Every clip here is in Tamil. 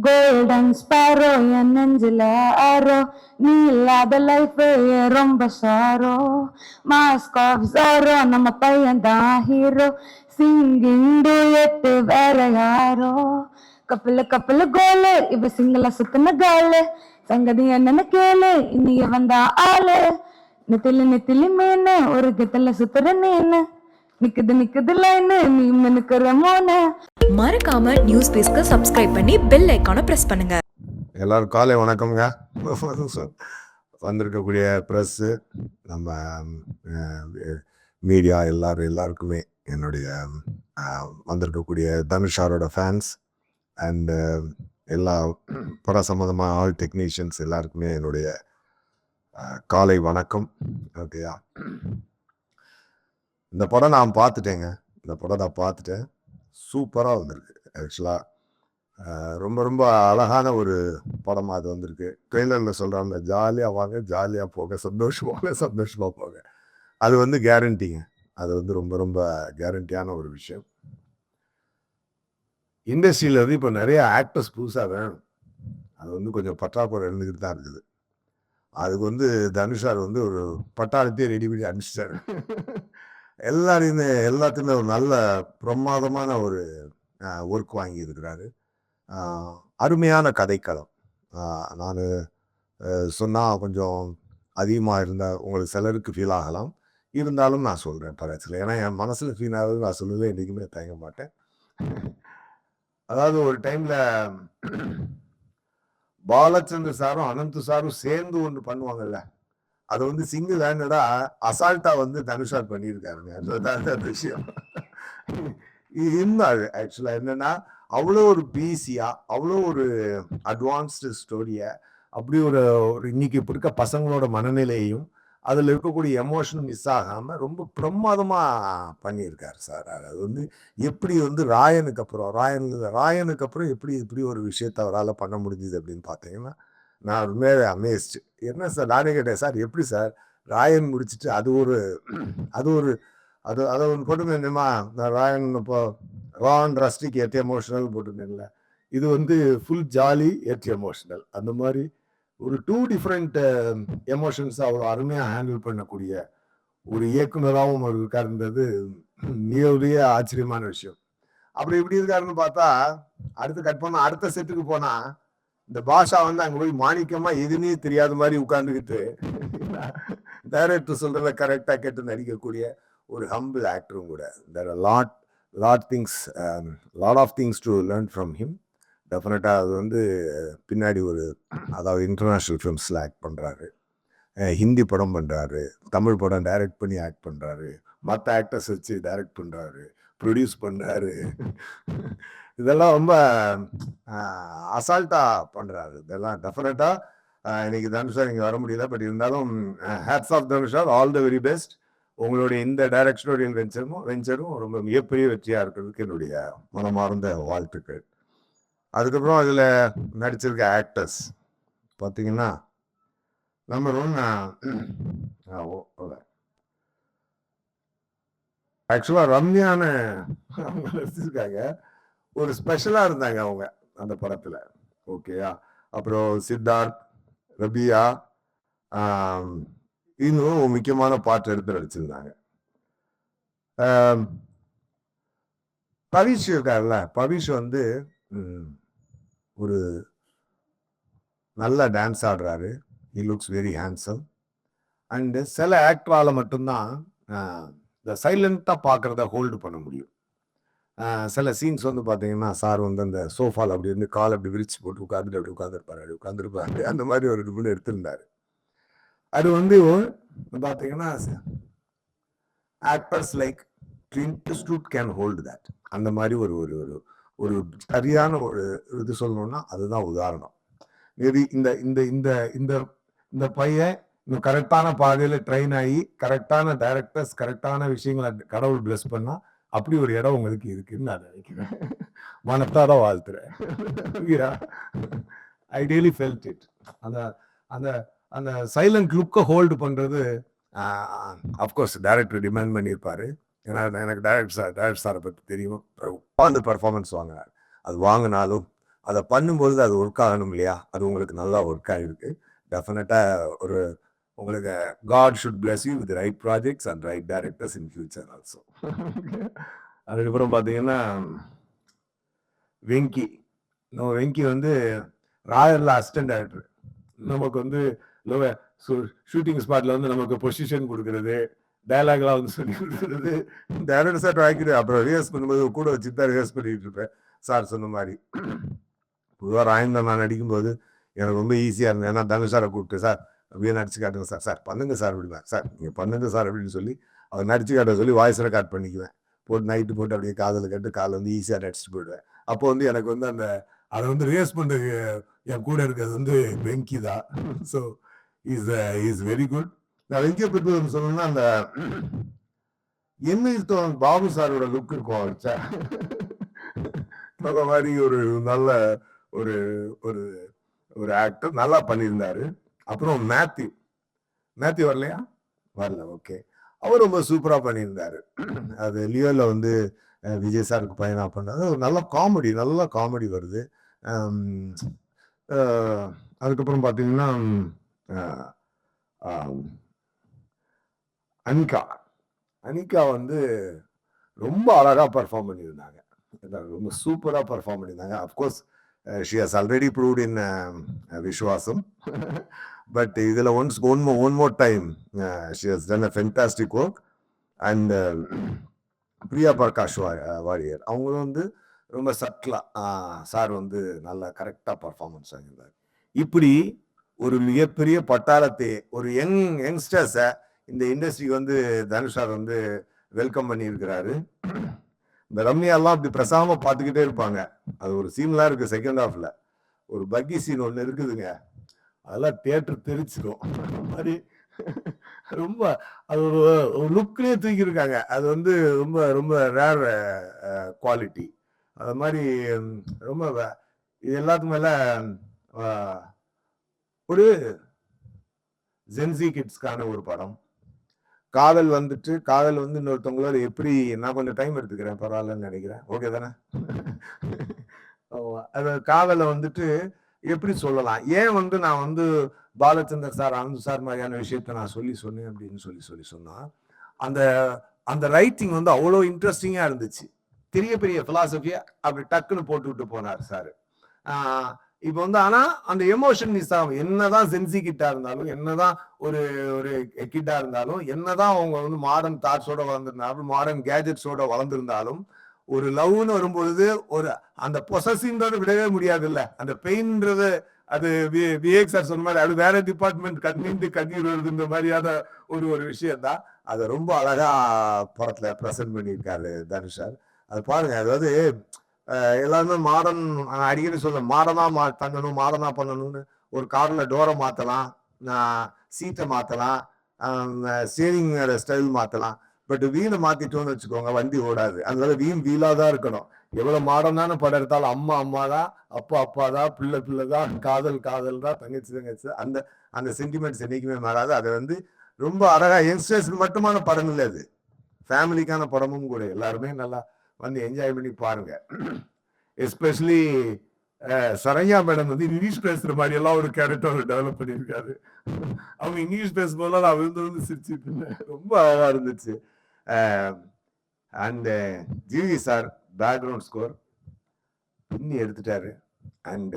கோல்டன் ஸ்பாரோ என் நெஞ்சில ஆரோ, நீ இல்லாத லைஃப் ரொம்ப சாரோ. மாஸ்க் ஆஃப் சாரோ, நம்ம பையன் தான் ஹீரோ. சிங்கிங் டூயட் வேற யாரோ. கப்பல கப்பல கோலு, இப்ப சிங்கள சுத்தின காலு. சங்கதி என்னன்னு கேளு, இன்னைக்கு வந்தா ஆளு. நெத்திலி மீனு, ஒரு கெத்தல சுத்துற நீனு. நிக்குது லைனு, நீ மினுக்குற மோனு. மறக்காம நியூஸ் பேஸ்க்கு சப்ஸ்கிரைப் பண்ணி பெல் ஐகானை பிரஸ் பண்ணுங்க. எல்லாரும் காலை வணக்கம்ங்க. வந்திருக்கக்கூடிய ப்ரெஸ்ஸு, நம்ம மீடியா எல்லாருக்குமே என்னுடைய வந்திருக்கக்கூடிய தனுஷாரோட ஃபேன்ஸ் அண்டு எல்லா பட சம்மந்தமாக ஆல் டெக்னீஷியன்ஸ் எல்லாருக்குமே என்னுடைய காலை வணக்கம். ஓகேயா, இந்த படம் நான் பார்த்துட்டேன். சூப்பராக வந்திருக்கு. ஆக்சுவலாக ரொம்ப ரொம்ப அழகான ஒரு படமாக அது வந்திருக்கு. ட்ரெய்லரில் சொல்கிறாங்க, ஜாலியாக வாங்க, ஜாலியாக போக, சந்தோஷமாக போக. அது வந்து கேரண்டிங்க. அது வந்து ரொம்ப ரொம்ப கேரண்டியான ஒரு விஷயம். இண்டஸ்ட்ரியில் வந்து இப்போ நிறைய ஆக்டர்ஸ் புதுசாக வேணும். அது வந்து கொஞ்சம் பற்றாக்குறை இருந்துக்கிட்டு தான் இருக்குது. அதுக்கு வந்து தனுஷார் வந்து ஒரு பட்டாளத்தையே ரெடி பண்ணி அனுப்பிச்சிட்டாரு. எல்லாத்தையுமே ஒரு நல்ல பிரமாதமான ஒரு ஒர்க் வாங்கி இருக்கிறாரு. அருமையான கதைக்களம். நான் சொன்னால் கொஞ்சம் அதிகமாக இருந்தால் உங்களுக்கு சிலருக்கு ஃபீல் ஆகலாம். இருந்தாலும் நான் சொல்கிறேன் பரவாயில்ல. ஏன்னா என் மனசில் ஃபீல் ஆகுது, நான் சொல்லவே என்றைக்குமே தயங்க மாட்டேன். அதாவது ஒரு டைமில் பாலச்சந்திர சாரும் அனந்த் சாரும் சேர்ந்து ஒன்று பண்ணுவாங்கல்ல, அது வந்து சிங்கிள் ஹேண்டடா அசால்ட்டா வந்து தனுஷார் பண்ணியிருக்காருங்க. அதுதான் விஷயம். இருந்தாரு ஆக்சுவலா என்னன்னா, அவ்வளோ ஒரு பீஸியா, அவ்வளோ ஒரு அட்வான்ஸ்டு ஸ்டோரிய, அப்படி ஒரு இன்னைக்கு இப்ப இருக்க பசங்களோட மனநிலையையும் அதில் இருக்கக்கூடிய எமோஷனும் மிஸ் ஆகாமல் ரொம்ப பிரமாதமா பண்ணியிருக்காரு சார். அது வந்து எப்படி வந்து ராயனுக்கு அப்புறம் எப்படி ஒரு விஷயத்த அவரால் பண்ண முடிஞ்சுது அப்படின்னு பார்த்தீங்கன்னா, நான் உண்மையாவே அமேஸ்டு. என்ன சார், நானே கேட்டேன், சார் எப்படி சார் ராயன் முடிச்சுட்டு அது அதை ஒன்று போட்டுருந்தேன்மா, நான் ராயன் இப்போ ரான் ரஸ்டிக் எட் எமோஷனல் போட்டிருந்தேன்ல, இது வந்து ஃபுல் ஜாலி எட் எமோஷனல். அந்த மாதிரி ஒரு 2 டிஃப்ரெண்ட் எமோஷன்ஸ் அவ்வளோ அருமையாக ஹேண்டில் பண்ணக்கூடிய ஒரு இயக்குனராகவும் அவர் இருக்காருன்றது மிகவுடைய ஆச்சரியமான விஷயம். அப்படி இப்படி இருக்காருன்னு பார்த்தா, அடுத்து கட் பண்ண அடுத்த செட்டுக்கு போனா இந்த பாஷா வந்து அங்க போய் மாணிக்கமா எதுனே தெரியாத மாதிரி உட்கார்ந்துக்கிட்டு டைரக்டர் சொல்றத கரெக்டா கேட்டு நடிக்கக்கூடிய ஒரு ஹம்பிள் ஆக்டரும் கூட. there are lot of things to learn from him. டெஃபினட்டாக அது வந்து பின்னாடி அதாவது இன்டர்நேஷ்னல் ஃபிலிம்ஸில் ஆக்ட் பண்ணுறாரு, ஹிந்தி படம் பண்ணுறாரு, தமிழ் படம் டைரக்ட் பண்ணி ஆக்ட் பண்ணுறாரு, மற்ற ஆக்டர்ஸ் வச்சு டைரக்ட் பண்ணுறாரு, ப்ரொடியூஸ் பண்ணுறாரு. இதெல்லாம் ரொம்ப அசால்ட்டாக பண்ணுறாரு. இதெல்லாம் டெஃபினட்டாக இன்னைக்கு தனுஷார் இங்கே வர முடியல, பட் இருந்தாலும் hats off Dhanush sir, all the very best. உங்களுடைய இந்த டைரக்ஷனோட வெஞ்சரும் ரொம்ப மிகப்பெரிய வெற்றியாக இருக்கிறதுக்கு என்னுடைய மனமார்ந்த வாழ்த்துக்கள். அதுக்கப்புறம் அதில் நடிச்சிருக்க ஆக்டர்ஸ் பார்த்தீங்கன்னா, நம்பர் 1 ஆக்சுவலாக ரம்யான்னு அவங்க நடிச்சிருக்காங்க. ஒரு ஸ்பெஷலாக இருந்தாங்க அவங்க அந்த படத்தில். ஓகேயா, அப்புறம் சித்தார்த், ரபியா இன்னும் முக்கியமான பாட்டு எடுத்து நடிச்சிருந்தாங்க. பவிஷ் இருக்காருல்ல, பவிஷ் வந்து ஒரு நல்ல டான்ஸ் ஆடுறாரு. He looks very handsome. And சில ஆக்டரால் மட்டும்தான் இந்த சைலண்ட்டாக பார்க்குறத ஹோல்டு பண்ண முடியும். சில சீன்ஸ் வந்து பார்த்தீங்கன்னா, சார் வந்து அந்த சோஃபாவில் அப்படி இருந்து கால் அப்படி விரிச்சு போட்டு உட்காந்துருப்பாரு. அந்த மாதிரி ஒரு நிமிடம் எடுத்திருந்தாரு. அது வந்து பார்த்தீங்கன்னா, actors like Clint Eastwood can hold that. அந்த மாதிரி ஒரு சரியான ஒரு இது சொல்லணும்னா அதுதான் உதாரணம். இது இந்த இந்த இந்த இந்த இந்த பையன் இன்னும் கரெக்டான பாதையில் ட்ரெயின் ஆகி கரெக்டான டைரக்டர்ஸ் கரெக்டான விஷயங்களை கடவுள் பிளஸ் பண்ணா அப்படி ஒரு இடம் உங்களுக்கு இருக்குன்னு நான் நினைக்கிறேன். மனத்தார வாழ்த்துறேன். I really felt it. அந்த அந்த அந்த சைலண்ட் லுக்கை ஹோல்டு பண்றது அஃப்கோர்ஸ் டைரக்டர் டிமாண்ட் பண்ணியிருப்பாரு. ஏன்னா எனக்கு டைரக்டர் சாரை பற்றி தெரியும். அந்த பர்ஃபார்மன்ஸ் வாங்கினார். அது வாங்கினாலும் அதை பண்ணும்போது அது ஒர்க் ஆகணும் இல்லையா? அது உங்களுக்கு நல்லா ஒர்க் ஆகிருக்கு. டெஃபினட்டாக ஒரு உங்களுக்கு god should bless you with right projects and right directors in future also. அதுக்கப்புறம் பார்த்தீங்கன்னா வெங்கி. நம்ம வெங்கி வந்து ராயல்ல அசிஸ்டன்ட் டைரக்டர். நமக்கு வந்து ஷூட்டிங் ஸ்பாட்ல வந்து நமக்கு பொசிஷன் கொடுக்கறது, டயலாக்லாம் வந்து சொல்லி கொடுக்குறது, டேரக்டர் சார் வாங்கிட்டு அப்புறம் ரிஹர்ஸ் பண்ணும்போது கூட வச்சு தான் ரிஹர்ஸ் பண்ணிட்டு இருப்பேன். சார் சொன்ன மாதிரி பொதுவாக ராயன்ல நான் நடிக்கும்போது எனக்கு ரொம்ப ஈஸியாக இருந்தது. ஏன்னா தனுஷ் சாரை கூப்பிட்டு சார் அப்படியே நடிச்சு காட்டுங்க சார், சார் பண்ணுங்க சார் அப்படின்னா, சார் நீங்கள் பண்ணுங்க சார் அப்படின்னு சொல்லி அவர் நடிச்சு காட்ட சொல்லி வாய்ஸ் ரெக்கார்ட் பண்ணிக்குவேன். போட்டு நைட்டு போட்டு அப்படியே காதில் கேட்டு காலை வந்து ஈஸியாக நடிச்சுட்டு போயிடுவேன். அப்போ வந்து எனக்கு வந்து அந்த அதை வந்து ரிஹர்ஸ் பண்ணுறது என் கூட இருக்கிறது வந்து வெங்கி தான். So is very good. நான் வெங்கியை பற்றி சொல்லணும்னா அந்த என்ன பாபு சாரோட லுக் இருக்கும் அவர்ச்சா அந்த மாதிரி ஒரு நல்ல ஒரு ஒரு ஒரு ஆக்டர் நல்லா பண்ணியிருந்தாரு. அப்புறம் மேத்யூ வரலையா? வரல, ஓகே. அவர் ரொம்ப சூப்பரா பண்ணியிருந்தாரு. அது லியோல வந்து விஜய் சாருக்கு பையனா பண்ணாரு. ஒரு நல்ல காமெடி வருது. அதுக்கப்புறம் பார்த்தீங்கன்னா அனிகா வந்து ரொம்ப அழகா பர்ஃபார்ம் பண்ணியிருந்தாங்க. ரொம்ப சூப்பரா பர்ஃபார்ம் பண்ணியிருந்தாங்க. Of course she has already proved in Viswasam. But இதில் one more time she has done a fantastic work. And Priya Prakash Varrier அவங்களும் வந்து ரொம்ப சட்லா சார் வந்து நல்லா கரெக்டாக பர்ஃபார்மன்ஸ் ஆகியிருந்தார். இப்படி ஒரு மிகப்பெரிய பட்டாளத்தை ஒரு யங்ஸ்டர்ஸை இந்த இண்டஸ்ட்ரிக்கு வந்து தனுஷ் சார் வந்து வெல்கம் பண்ணியிருக்கிறாரு. இந்த ரம்யாலாம் அப்படி பிரசாம பார்த்துக்கிட்டே இருப்பாங்க. அது ஒரு சீன்லாம் இருக்கு செகண்ட் ஹாஃப்ல. ஒரு பக்கி சீன் ஒன்று இருக்குதுங்க, அதெல்லாம் தியேட்டர் தெரிச்சிடும் மாதிரி ரொம்ப அது ஒரு லுக்லேயே தூக்கியிருக்காங்க. அது வந்து ரொம்ப ரொம்ப ரேர் குவாலிட்டி. அது மாதிரி ரொம்ப இது எல்லாத்துக்கு மேல ஒரு ஜென்சி கிட்ஸ்க்கான ஒரு படம். காதல் வந்து இன்னொருத்தவங்களோட எப்படி, நான் கொஞ்சம் டைம் எடுத்துக்கிறேன் பரவாயில்லன்னு நினைக்கிறேன், ஓகே தானே? அது காதலை வந்துட்டு எப்படி சொல்லலாம், ஏன் வந்து நான் வந்து பாலச்சந்தர் சார் ஆனந்த் சார் மாதிரியான விஷயத்த நான் சொன்னேன் அப்படின்னு சொல்லி சொன்னா, அந்த அந்த ரைட்டிங் வந்து அவ்வளோ இன்ட்ரெஸ்டிங்கா இருந்துச்சு. பெரிய பிலாசபியா அப்படி டக்குன்னு போட்டு விட்டு போனார் சார். இப்ப வந்து ஆனா அந்த எமோஷன் மிஸ் ஆகும். என்னதான் சென்சி கிட்டா இருந்தாலும், என்னதான் ஒரு ஒரு கிட்டா இருந்தாலும், என்னதான் அவங்க வந்து மாடர்ன் தாட்ஸோட வளர்ந்துருந்தாலும், மாடர்ன் கேஜெட்ஸோட வளர்ந்துருந்தாலும், ஒரு லவ்னு வரும்பொழுது ஒரு அந்த பொசசிவ்ன்றதை விடவே முடியாது இல்ல. அந்த பெயின்ன்றது அது விவேக் சார் சொன்ன மாதிரி அது வேற டிபார்ட்மெண்ட் கண்ணீர் வருதுன்ற மாதிரியான ஒரு விஷயம் தான். அதை ரொம்ப அழகா படத்துல பிரசன்ட் பண்ணியிருக்காரு தனுஷ் சார். அது பாருங்க, அதாவது எல்லாருமே மாடர்ன் அடிக்கடி சொல்ல மாடர்னா பண்ணணும்னு ஒரு கார்ல டோரை மாத்தலாம், சீட்டை மாத்தலாம், ஸ்டீரிங் ஸ்டைல் மாத்தலாம். பட் வீலை மாத்திட்டோம்னு வச்சுக்கோங்க, வண்டி ஓடாது. அதனால வீலா தான் இருக்கணும். எவ்வளவு மாடர்னான படம் எடுத்தாலும் அம்மா தான், அப்பா தான், பிள்ளை தான், காதல் தான், தங்கச்சி அந்த அந்த சென்டிமெண்ட்ஸ் என்னைக்குமே மாறாது. அதை வந்து ரொம்ப அழகா யங்ஸ்டர்ஸ்க்கு மட்டுமான படம் இல்லை, அது ஃபேமிலிக்கான படமும் கூட. எல்லாருமே நல்லா வந்து என்ஜாய் பண்ணி பாருங்க. எஸ்பெஷலி சரண்யா மேடம் வந்து இங்கிலீஷ் பேசுற மாதிரி எல்லாம் ஒரு கேரக்டர் டெவலப் பண்ணியிருக்காரு. அவங்க இங்கிலீஷ் பேசும்போது நான் விழுந்து சிரிச்சுட்டு இருந்தேன், ரொம்ப அழகா இருந்துச்சு. And GV sir background score பின்னி எடுத்துட்டாரு. அண்ட்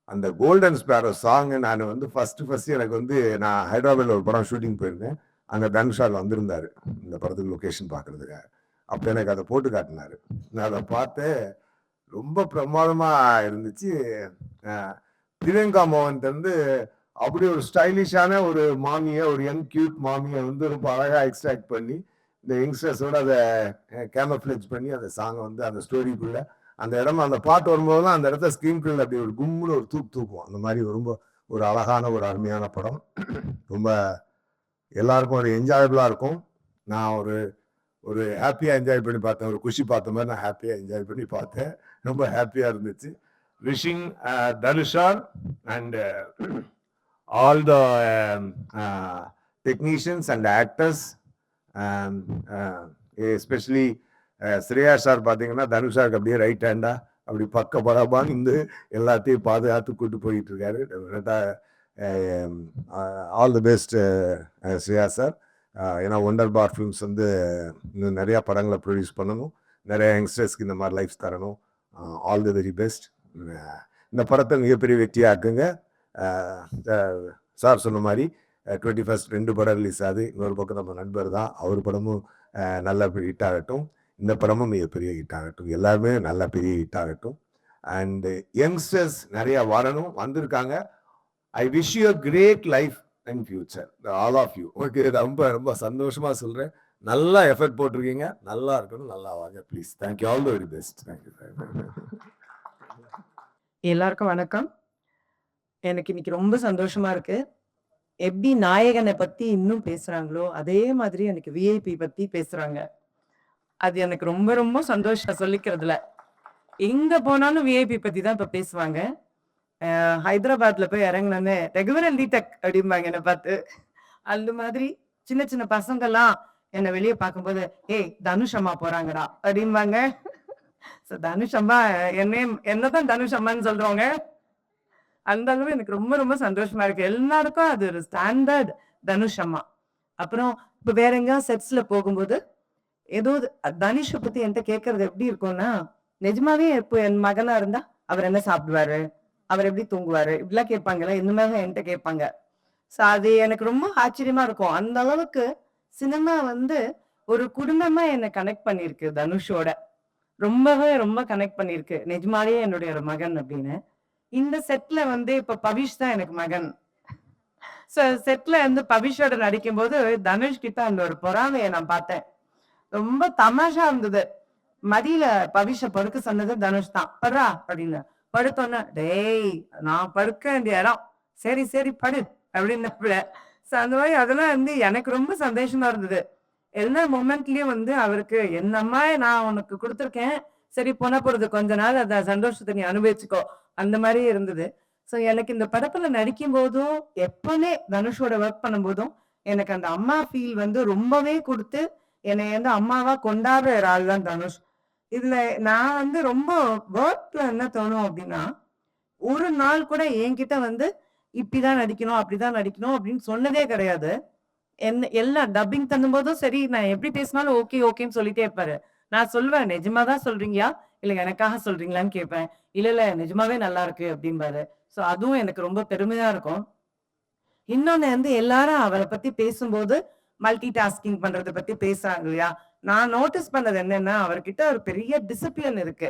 அந்த கோல்டன் ஸ்பேரோ சாங் நான் வந்து ஃபர்ஸ்ட் எனக்கு வந்து நான் ஹைதராபாத்ல ஒரு படம் ஷூட்டிங் போயிருந்தேன். அங்கே தனுஷால் வந்திருந்தாரு இந்த படத்துக்கு லொக்கேஷன் பார்க்கறதுக்காக. அப்போ எனக்கு அதை போட்டு காட்டினாரு. நான் அதை பார்த்து ரொம்ப பிரமாதமா இருந்துச்சு. பிரியங்கா மோகன் வந்து அப்படி ஒரு ஸ்டைலிஷான ஒரு மாமியை, ஒரு யங் கியூட் மாமியை வந்து ரொம்ப அழகா எக்ஸ்ட்ராக்ட் பண்ணி இந்த யங்ஸ்டர்ஸோட அதை கேமப்ளேஜ் பண்ணி அந்த சாங்கை வந்து அந்த ஸ்டோரிக்குள்ள அந்த இடம் அந்த பாட்டு வரும்போதுலாம் அந்த இடத்த ஸ்கிரீன்குள்ள அப்படி ஒரு கும்முன்னு ஒரு தூக்கும். அந்த மாதிரி ரொம்ப ஒரு அழகான ஒரு அருமையான படம். ரொம்ப எல்லாருக்கும் ஒரு என்ஜாயபிளா இருக்கும். நான் ஒரு ஹாப்பியா என்ஜாய் பண்ணி பார்த்தேன். ஒரு குஷி பார்த்த மாதிரி நான் ஹாப்பியா என்ஜாய் பண்ணி பார்த்தேன். ரொம்ப ஹாப்பியா இருந்துச்சு. Wishing Dhanush and all the technicians and actors, especially Shreya sir பார்த்தீங்கன்னா தனுஷாருக்கு அப்படியே ரைட் ஹேண்டா அப்படி பக்கபலமாக இருந்து எல்லாத்தையும் பாதுகாத்து கூட்டு போயிட்டு இருக்காரு. All the best Shreya sir. ஏன்னா ஒண்டர் பார் ஃபிலிம்ஸ் வந்து இன்னும் நிறையா படங்களை ப்ரொடியூஸ் பண்ணணும், நிறைய யங்ஸ்டர்ஸ்க்கு இந்த மாதிரி லைஃப் தரணும். All the very best. இந்த படத்தை மிகப்பெரிய வெற்றியாக்குங்க. சார் சொன்ன மாதிரி 21st 2 படம் ரிலீஸ் ஆகுது. இன்னொரு பக்கம் நம்ம நண்பர் தான், அவர் படமும் நல்லா ஹிட் ஆகட்டும், இந்த படமும் மிகப்பெரிய ஹிட் ஆகட்டும், எல்லாருமே நல்லா பெரிய ஹிட் ஆகட்டும். அண்ட் யங்ஸ்டர்ஸ் நிறைய வரணும், வந்திருக்காங்க. I wish you a great life and future, all of you. Okay, ரொம்ப ரொம்ப சந்தோஷமா சொல்றேன். நல்லா எஃபர்ட் போட்டிருக்கீங்க, நல்லா இருக்கணும், நல்லா வாங்க please. Thank you, all the very best. Thank you. எல்லாருக்கும் வணக்கம். எனக்கு இன்னைக்கு ரொம்ப சந்தோஷமா இருக்கு. எப்படி நாயகனை பத்தி இன்னும் பேசுறாங்களோ அதே மாதிரி எனக்கு விஐபி பத்தி பேசுறாங்க. அது எனக்கு ரொம்ப ரொம்ப சந்தோஷம் சொல்லிக்கிறதுல. எங்க போனாலும் விஐபி பத்தி தான் இப்ப பேசுவாங்க. ஹைதராபாத்ல போய் இறங்கினோன்னு ரெகுலர் டெக் அப்படிம்பாங்க என்னை பார்த்து. அந்த மாதிரி சின்ன சின்ன பசங்கெல்லாம் என்னை வெளியே பார்க்கும்போது, ஏய் தனுஷ் அம்மா போறாங்கடா அப்படிம்பாங்க. தனுஷ் அம்மா என்னதான் தனுஷ் அம்மான்னு சொல்றவங்க. அந்த அளவு எனக்கு ரொம்ப ரொம்ப சந்தோஷமா இருக்கு. எல்லாருக்கும் அது ஒரு ஸ்டாண்டர்ட் தனுஷ் அம்மா. அப்புறம் இப்ப வேற எங்கேயாவது செட்ஸ்ல போகும்போது ஏதோ தனுஷை பத்தி என்கிட்ட கேட்கறது எப்படி இருக்கும்னா, நிஜமாவே இப்போ என் மகனா இருந்தா அவர் என்ன சாப்பிடுவாரு, அவர் எப்படி தூங்குவாரு, இப்படிலாம் கேட்பாங்கல்ல, இந்த மாதிரி என்கிட்ட கேட்பாங்க. ஸோ அது எனக்கு ரொம்ப ஆச்சரியமா இருக்கும். அந்த அளவுக்கு சினிமா வந்து ஒரு குடும்பமா என்னை கனெக்ட் பண்ணிருக்கு தனுஷோட. ரொம்பவே ரொம்ப கனெக்ட் பண்ணிருக்கு. நிஜமாலே என்னுடைய ஒரு மகன் அப்படின்னு. இந்த செட்ல வந்து இப்ப பவிஷ் தான் எனக்கு மகன். செட்ல வந்து பவிஷோட நடிக்கும் போது தனுஷ் கிட்ட அந்த ஒரு பொறாமையை நான் பார்த்தேன். ரொம்ப தமாஷா இருந்தது. மதியில பவிஷ படுக்க சொன்னது தனுஷ் தான். படுறா அப்படின்னு படுத்தோன்னா, டேய் நான் படுக்க வேண்டிய இடம், சரி சரி படு அப்படின்னு. அந்த மாதிரி அதெல்லாம் வந்து எனக்கு ரொம்ப சந்தோஷமா இருந்தது. எல்லா மொமெண்ட்லயும் வந்து அவருக்கு என்னம்மா நான் உனக்கு கொடுத்துருக்கேன், சரி போன போறது கொஞ்ச நாள் அந்த சந்தோஷத்தை நீ அனுபவிச்சுக்கோ, அந்த மாதிரி இருந்தது. ஸோ எனக்கு இந்த படத்துல நடிக்கும் போதும் எப்பவுமே தனுஷோட ஒர்க் பண்ணும் போதும் எனக்கு அந்த அம்மா ஃபீல் வந்து ரொம்பவே கொடுத்து என்னை வந்து அம்மாவா கொண்டாடுற ஒரு ஆள் தான் தனுஷ். இதுல நான் வந்து ரொம்ப ஒர்க்ல என்ன தோணும் அப்படின்னா, ஒரு நாள் கூட என்கிட்ட வந்து இப்படிதான் நடிக்கணும் அப்படிதான் நடிக்கணும் அப்படின்னு சொன்னதே கிடையாது. என்ன எல்லாம் டப்பிங் தந்தும்போதும் சரி, நான் எப்படி பேசினாலும் ஓகே ஓகேன்னு சொல்லிட்டே இருப்பாரு. நான் சொல்லுவேன், நிஜமாதான் சொல்றீங்களா இல்ல எனக்காக சொல்றீங்களான்னு கேட்பேன். இல்ல இல்ல நிஜமாவே நல்லா இருக்கு அப்படிம்பாரு. சோ அதுவும் எனக்கு ரொம்ப பெருமையா இருக்கும். இன்னொன்னு வந்து எல்லாரும் அவரை பத்தி பேசும்போது மல்டி டாஸ்கிங் பண்றதை பத்தி பேசுறாங்க இல்லையா, நான் நோட்டீஸ் பண்ணது என்னன்னா, அவர்கிட்ட ஒரு பெரிய டிசிப்ளின் இருக்கு.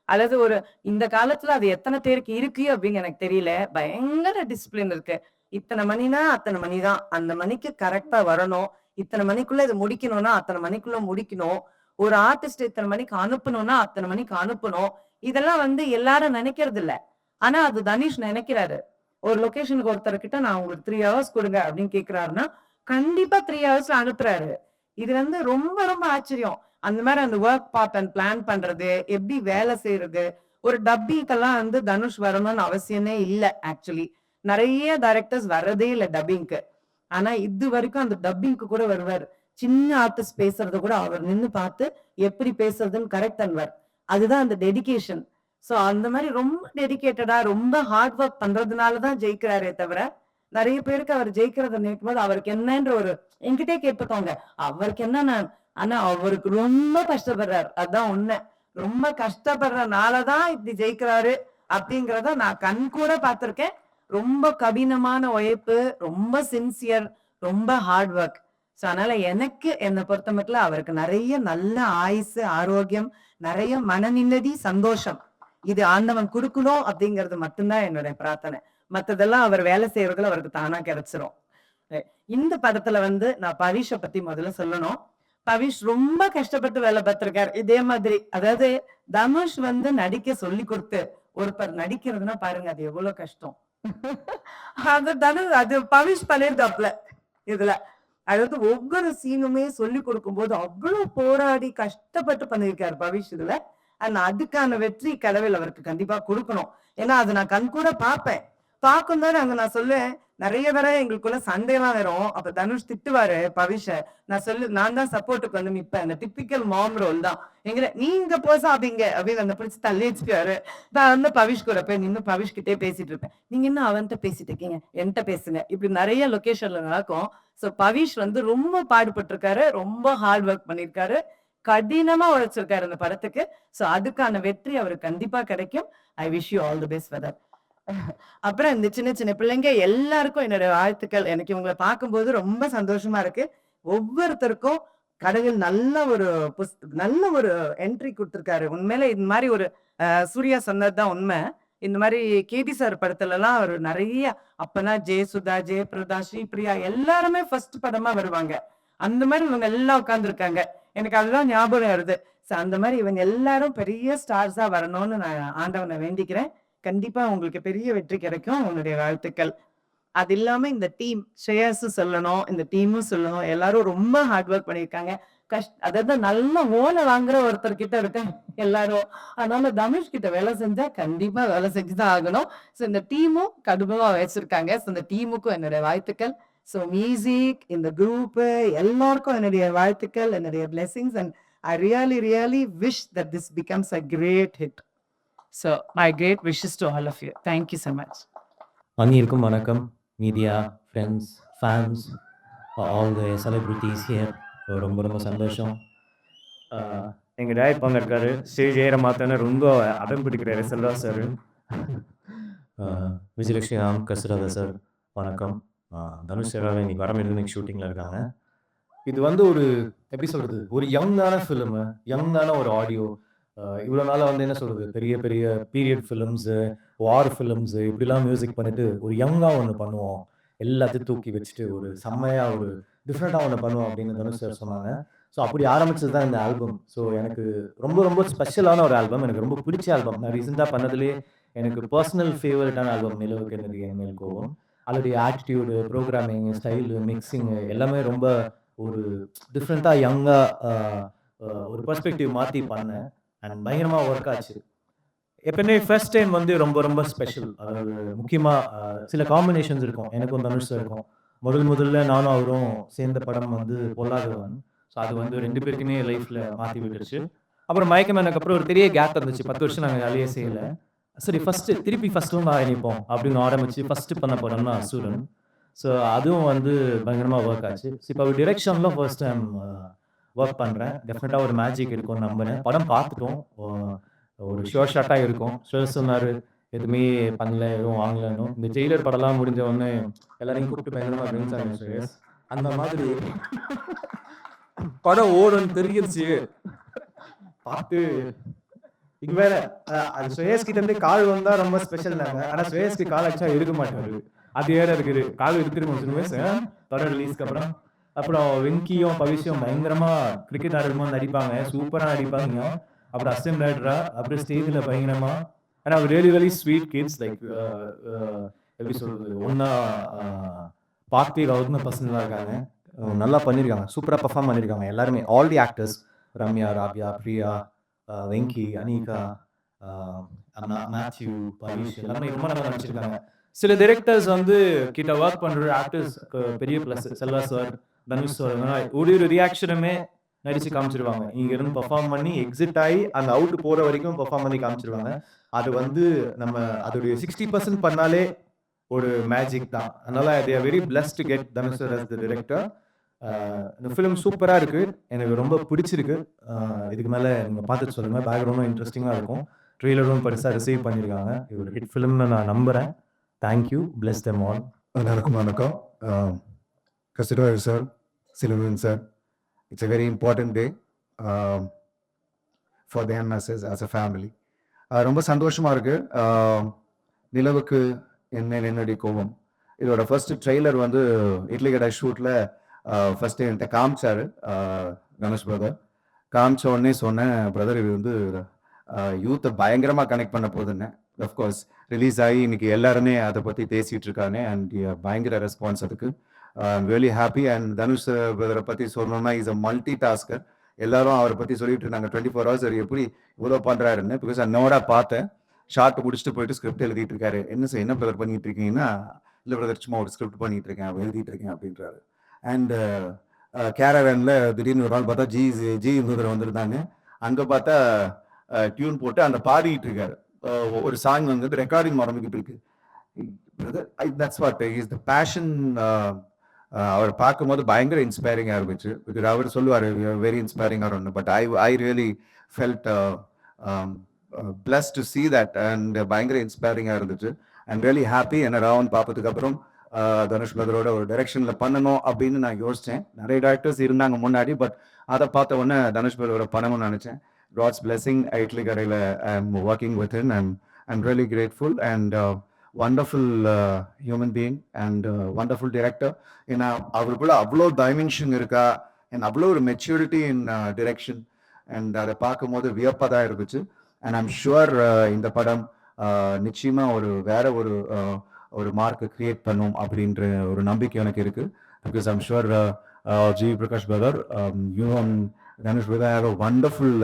அல்லது ஒரு இந்த காலத்துல அது எத்தனை பேருக்கு இருக்கு அப்படின்னு எனக்கு தெரியல. பயங்கர டிசிப்ளின் இருக்கு. இத்தனை மணினா அத்தனை மணிதான், அந்த மணிக்கு கரெக்டா வரணும், இத்தனை மணிக்குள்ள இது முடிக்கணும்னா அத்தனை மணிக்குள்ள முடிக்கணும், ஒரு ஆர்டிஸ்ட் இத்தனை மணிக்கு அனுப்பணும்னா அத்தனை மணிக்கு அனுப்பணும். இதெல்லாம் வந்து எல்லாரும் நினைக்கிறது இல்ல. ஆனா அது தனுஷ் நினைக்கிறாரு. ஒரு லொகேஷனுக்கு ஒருத்தர்கிட்ட நான் உங்களுக்கு 3 hours கொடுங்க அப்படின்னு கேக்குறாருன்னா கண்டிப்பா 3 hours அனுப்புறாரு. இது வந்து ரொம்ப ரொம்ப ஆச்சரியம். அந்த மாதிரி அந்த ஒர்க் பேட்டர்ன் பிளான் பண்றது, எப்படி வேலை செய்யறது. ஒரு டப்பிங்கெல்லாம் வந்து தனுஷ் வரணும்னு அவசியமே இல்ல. ஆக்சுவலி நிறைய டைரக்டர்ஸ் வர்றதே இல்ல டப்பிங்க்கு. ஆனா இது வரைக்கும் அந்த டப்பிங்க்கு கூட வருவார். சின்ன ஆர்டிஸ்ட் பேசுறத கூட அவர் நின்னு பார்த்து எப்படி பேசுறதுன்னு கரெக்ட் பண்ணுவார். அதுதான் அந்த டெடிகேஷன். சோ அந்த மாதிரி ரொம்ப டெடிகேட்டடா ரொம்ப ஹார்ட் ஒர்க் பண்றதுனாலதான் ஜெயிக்கிறாரே தவிர, நிறைய பேருக்கு அவர் ஜெயிக்கிறத நினைக்கும் போது அவருக்கு என்னன்ற ஒரு என்கிட்டே கேட்டுக்கோங்க, அவருக்கு என்ன, ஆனா அவருக்கு ரொம்ப கஷ்டப்படுறாரு. அதான் உண்மை. ரொம்ப கஷ்டப்படுறதுனாலதான் இப்படி ஜெயிக்கிறாரு அப்படிங்கிறத நான் கண் கூட பார்த்திருக்கேன். ரொம்ப கடினமான உழைப்பு, ரொம்ப சின்சியர், ரொம்ப ஹார்ட் ஒர்க். சோ அதனால எனக்கு என்னை பொறுத்த மட்டும் அவருக்கு நிறைய நல்ல ஆயுசு, ஆரோக்கியம், நிறைய மன நிம்மதி, சந்தோஷம் இது ஆண்டவன் கொடுக்கணும் அப்படிங்கிறது மட்டும்தான் என்னுடைய பிரார்த்தனை. மத்ததெல்லாம் அவர் வேலை செய்யறதுல அவருக்கு தானா கிடைச்சிரும். இந்த படத்துல வந்து நான் பவிஷ பத்தி முதல்ல சொல்லணும். பவிஷ் ரொம்ப கஷ்டப்பட்டு வேலை பார்த்திருக்காரு. இதே மாதிரி அதாவது தனுஷ் வந்து நடிக்க சொல்லி கொடுத்து ஒருத்தர் நடிக்கிறதுன்னா பாருங்க அது எவ்வளவு கஷ்டம். அது பவிஷ் பண்ணிருக்காப்ல இதுல. அதாவது ஒவ்வொரு சீனுமே சொல்லி கொடுக்கும் போது அவ்வளவு போராடி கஷ்டப்பட்டு பண்ணிருக்காரு பவிஷ் இதுல. ஆனா அதுக்கான வெற்றி கடவுள் அவருக்கு கண்டிப்பா கொடுக்கணும். ஏன்னா அது நான் கண் கூட பார்ப்பேன். பார்க்கும் போது அங்க நான் சொல்லுவேன், நிறைய தடவை எங்களுக்குள்ள சண்டைலாம் வரும். அப்ப தனுஷ் திட்டுவாரு பவிஷ. நான் தான் சப்போர்ட்டுக்கு வந்து நிப்பேன். அந்த டிப்பிக்கல் மாம் ரோல் தான். நீங்க போசாதீங்க அப்படின்னு அந்த பிடிச்சி தள்ளி வச்சுக்குவாரு. நான் வந்து பவிஷ் கூட போய் நின்று பவிஷ் கிட்டே பேசிட்டு இருப்பேன். நீங்க இன்னும் அவன்கிட்ட பேசிட்டு இருக்கீங்க, என்கிட்ட பேசுங்க. இப்படி நிறைய லொகேஷன்ல நடக்கும். ஸோ பவிஷ் வந்து ரொம்ப பாடுபட்டு இருக்காரு, ரொம்ப ஹார்ட் ஒர்க் பண்ணிருக்காரு, கடினமா உழைச்சிருக்காரு அந்த படத்துக்கு. ஸோ அதுக்கான வெற்றி அவருக்கு கண்டிப்பா கிடைக்கும். ஐ wish you all the best for that. அப்புறம் இந்த சின்ன சின்ன பிள்ளைங்க எல்லாருக்கும் என்னோட வாழ்த்துக்கள். எனக்கு இவங்களை பார்க்கும்போது ரொம்ப சந்தோஷமா இருக்கு. ஒவ்வொருத்தருக்கும் கடவுள் நல்ல ஒரு என்ட்ரி கொடுத்திருக்காரு. உண்மையில இந்த மாதிரி ஒரு சூர்யா சொன்னதுதான் உண்மை. இந்த மாதிரி கேடி சார் படத்துல எல்லாம் அவர் நிறைய அப்பனா ஜெயசுதா, ஜெயபிரதா, ஸ்ரீபிரியா எல்லாருமே ஃபர்ஸ்ட் படமா வருவாங்க. அந்த மாதிரி இவங்க எல்லாம் உட்கார்ந்துருக்காங்க. எனக்கு அதுதான் ஞாபகம் வருது. அந்த மாதிரி இவங்க எல்லாரும் பெரிய ஸ்டார்ஸா வரணும்னு நான் ஆண்டவனை வேண்டிக்கிறேன். கண்டிப்பா உங்களுக்கு பெரிய வெற்றி கிடைக்கும். உங்களுடைய வாழ்த்துக்கள். அது இல்லாம இந்த டீம் ஸ்ரேயாஸ் சொல்லணும், இந்த டீமும் சொல்லணும். எல்லாரும் ரொம்ப ஹார்ட் ஒர்க் பண்ணியிருக்காங்க. அதாவது நல்ல ஓலை வாங்குற ஒருத்தர் கிட்ட இருக்கேன் எல்லாரும். அதனால தனுஷ் கிட்ட வேலை செஞ்சா கண்டிப்பா வேலை செஞ்சுதான் ஆகணும். ஸோ இந்த டீமும் கடுமையா வச்சிருக்காங்க. ஸோ இந்த டீமுக்கும் என்னுடைய வாழ்த்துக்கள். ஸோ மியூசிக், இந்த குரூப் எல்லாருக்கும் என்னுடைய வாழ்த்துக்கள், என்னுடைய blessings. And I really wish that this becomes a great hit. So, my great wishes to all of you. Thank you so much. அனைவருக்கும் வணக்கம். Media, friends, fans, all the celebrities here. ரொம்ப சந்தோஷம். எங்கள் டேரக்ட் பண்ணிருக்காரு. ஸ்டேஜ் ஏற மாத்தோன்னு ரொம்ப அடம் பிடிக்கிறாரு செல்வா சார். விஜயலட்சுமி ராம், கஸ்தூரா சார் வணக்கம். தனுஷ் சார் இன்னைக்கு வரமிருந்து ஷூட்டிங்கில் இருக்காங்க. இது வந்து ஒரு எப்படி சொல்கிறது, ஒரு யங்கான ஃபிலிமு, யங்கான ஒரு ஆடியோ. இவ்வளோ நாளாக வந்து என்ன சொல்கிறது, பெரிய பெரிய பீரியட் ஃபிலிம்ஸு, வார் ஃபிலிம்ஸு இப்படிலாம் மியூசிக் பண்ணிவிட்டு ஒரு யங்காக ஒன்று பண்ணுவோம், எல்லாத்தையும் தூக்கி வச்சுட்டு ஒரு செம்மையாக ஒரு டிஃப்ரெண்ட்டாக ஒன்று பண்ணுவோம் அப்படின்னு தனுஷ் சார் சொன்னாங்க. ஸோ அப்படி ஆரம்பிச்சது தான் இந்த ஆல்பம். ஸோ எனக்கு ரொம்ப ஸ்பெஷலான ஒரு ஆல்பம், எனக்கு ரொம்ப பிடிச்ச ஆல்பம். நான் ரீசெண்டாக பண்ணதுலேயே எனக்கு பர்சனல் ஃபேவரட்டான ஆல்பம் நிலவுக்கு என்னது என்மேல் கோவம். அதோடைய ஆட்டிடியூடு, ப்ரோக்ராமிங், ஸ்டைலு, மிக்சிங்கு எல்லாமே ரொம்ப ஒரு டிஃப்ரெண்ட்டாக யங்காக ஒரு பெர்ஸ்பெக்டிவ் மாற்றி பண்ணேன். அண்ட் பயங்கரமாக ஒர்க் ஆச்சு. எப்பவுமே ஃபர்ஸ்ட் டைம் வந்து ரொம்ப ஸ்பெஷல். அதாவது முக்கியமாக சில காம்பினேஷன்ஸ் இருக்கும், எனக்கும் தனுஷ் இருக்கும். முதல்ல நானும் அவரும் சேர்ந்த படம் வந்து பொல்லாதவன். ஸோ அது வந்து 2 பேருக்குமே லைஃப்பில் மாற்றி விட்டுருச்சு. அப்புறம் மயக்கமேனுக்கு அப்புறம் ஒரு பெரிய கேப் இருந்துச்சு, 10 வருஷம் நாங்கள் வேலையே செய்யலை. சரி திருப்பி ஃபஸ்ட்டும் நான் நினைப்போம் அப்படின்னு ஆரம்பித்து ஃபஸ்ட்டு பண்ண படம்னா அசுரன். ஸோ அதுவும் வந்து பயங்கரமாக ஒர்க் ஆச்சு. ஸோ இப்போ அவர் டிரெக்ஷனில் ஃபர்ஸ்ட் டைம் ஒர்க் பண்ணுறேன். டெஃபினட்டாக ஒரு மேஜிக் இருக்கும்னு நம்பினேன். படம் பார்த்துட்டோம், ஒரு ஷோர் ஷாட்டாக இருக்கும். ஷோர் சொன்னார் எதுவுமே பண்ணல, எதுவும் வாங்கலன்னு. இந்த ஜெயிலர் படம்லாம் முடிஞ்ச உடனே எல்லாரையும் கூப்பிட்டு பயங்கரமாக இருந்துச்சாங்க ஷோயஸ். அந்த மாதிரி படம் ஓடுன்னு தெரிஞ்சிருச்சு. பார்த்து இங்கே வேற அது சுயேஷ் கிட்ட இருந்து கால் வந்தா ரொம்ப ஸ்பெஷல் தாங்க. ஆனால் சுயேஷ்க்கு கால் ஆச்சா இருக்க மாட்டாரு. அது வேற இருக்குது, கால் இருக்குது படம் ரிலீஸ்க்கு அப்புறம் வெங்கியும் பவிஷும் பயங்கரமா கிரிக்கெட் ஆடுறமா நடிப்பாங்க, சூப்பரா நடிப்பாங்க. அப்புறம் அசிஸ்டன்ட் டைரக்டரா, அப்புறம் ஸ்டேஜில் பயங்கரமா. ஆனால் அவர் ரியலி ஸ்வீட் கிட்ஸ். லைக் எப்படி சொல்றது, ஒன்னா பார்ட்டி கௌதம பசங்களாக இருக்காங்க, நல்லா பண்ணியிருக்காங்க, சூப்பராக பர்ஃபார்ம் பண்ணியிருக்காங்க எல்லாருமே. All the actors, Ramya, Rabiya, Priya, Venky, Anika, Mathew, Pavish எல்லாருமே ரொம்ப நல்லா நடிச்சிருக்காங்க. சில டைரக்டர்ஸ் வந்து கிட்ட ஒர்க் பண்ற ஆக்டர்ஸ் பெரிய plus. Selva sir, Dhanush sir ஒரு ரியாக்ஷனுமே நடிச்சு காமிச்சிருவாங்க. இங்க இருந்து பெர்ஃபார்ம் பண்ணி எக்ஸிட் ஆகி அந்த அவுட் போற வரைக்கும் பெர்ஃபார்ம் பண்ணி காமிச்சிருவாங்க. அது வந்து நம்ம அதோடைய 60% பண்ணாலே ஒரு மேஜிக் தான். அதனால they are very blessed to get Dhanush sir as the director. இந்த ஃபிலிம் சூப்பரா இருக்கு, எனக்கு ரொம்ப பிடிச்சிருக்கு. இதுக்கு மேல நீங்க பார்த்துட்டு சொல்லுங்க. பேக்ரவுண்டும் இன்ட்ரெஸ்டிங்கா இருக்கும், ட்ரெய்லரும் பெருசா ரிசீவ் பண்ணியிருக்காங்க. இது ஒரு ஹிட் ஃபிலிம்னு நான் நம்புறேன். Thank you, bless them all. எல்லாருக்கும் வணக்கம். கஸ்தூரா சார், சிலுவன் sir, it's a very important day for them as a family. ரொம்ப சந்தோஷமாக இருக்குது. நிலவுக்கு என்மேல் என்னடி கோபம் இதோட ஃபர்ஸ்ட் ட்ரெய்லர் வந்து இட்லி கடை ஷூட்டில் ஃபர்ஸ்ட் என்கிட்ட காமிச்சாரு கணேஷ் பிரதர். காமிச்ச உடனே சொன்னேன், பிரதர் இது வந்து யூத்தை பயங்கரமாக கனெக்ட் பண்ண போகுதுன்னு. அஃப்கோர்ஸ் ரிலீஸ் ஆகி இன்னைக்கு எல்லாருமே அதை பற்றி பேசிகிட்டு இருக்காங்க. அண்ட் பயங்கர ரெஸ்பான்ஸ் அதுக்கு. I'm really happy. And Dhanush பிரதரை பற்றி சொல்லணும்னா இஸ் அ மல்டி டாஸ்கர். எல்லாரும் அவரை பற்றி சொல்லிட்டு இருந்தாங்க 24 hours எப்படி இவ்வளோ பண்ணுறாருன்னு. பிகாஸ் நான் நோடாக பார்த்தேன், ஷார்ட் முடிச்சுட்டு போயிட்டு ஸ்கிரிப்ட் எழுதிட்டு இருக்காரு. என்ன பிரதர் பண்ணிட்டு இருக்கீங்கன்னா, இல்லை பிரதர் சும்மா ஒரு ஸ்கிரிப்ட் பண்ணிட்டு இருக்கேன், எழுதிட்டு இருக்கேன் அப்படின்றாரு. அண்ட் கேரவேனில் திடீர்னு ஒரு நாள் பார்த்தா ஜி இந்துதர் வந்திருந்தாங்க. அங்கே பார்த்தா டியூன் போட்டு அந்த பாடிட்டு இருக்காரு. ஒரு சாங் வந்து ரெக்கார்டிங் மறந்துக்கிட்டு இருக்கு. That's what is the passion. அவர் பார்க்கும்போது பயங்கர இன்ஸ்பைரிங்காக இருந்துச்சு. பிகாஸ் அவர் சொல்லுவார் வெரி இன்ஸ்பைரிங்காக ஒன்று. But I really felt blessed to see that and பயங்கர இன்ஸ்பைரிங்காக இருந்துச்சு. I'm really happy. என்ன ராவன் பார்ப்பதுக்கு அப்புறம் தனுஷ் பிரதரோட ஒரு டைரக்ஷனில் பண்ணணும் அப்படின்னு நான் யோசித்தேன். நிறைய டேரக்டர்ஸ் இருந்தாங்க முன்னாடி, பட் அதை பார்த்த உடனே தனுஷ் பிரதரோட பண்ணணும்னு நினச்சேன். காட்ஸ் பிளெஸிங் இட்லி கடையில் I am working with him. I'm really grateful and wonderful human being and wonderful director. ஏன்னா அவருக்குள்ள அவ்வளோ டைமென்ஷன் இருக்கா அண்ட் அவ்வளோ ஒரு மெச்சூரிட்டி இன் டிரெக்ஷன். அண்ட் அதை பார்க்கும்போது வியப்பாக தான் இருந்துச்சு. அண்ட் ஐம் ஷுவர் இந்த படம் நிச்சயமா வேற ஒரு மார்க்கை கிரியேட் பண்ணும் அப்படின்ற ஒரு நம்பிக்கை எனக்கு இருக்கு. Because I'm sure G Prakash brother, you and Dhanush brother have a wonderful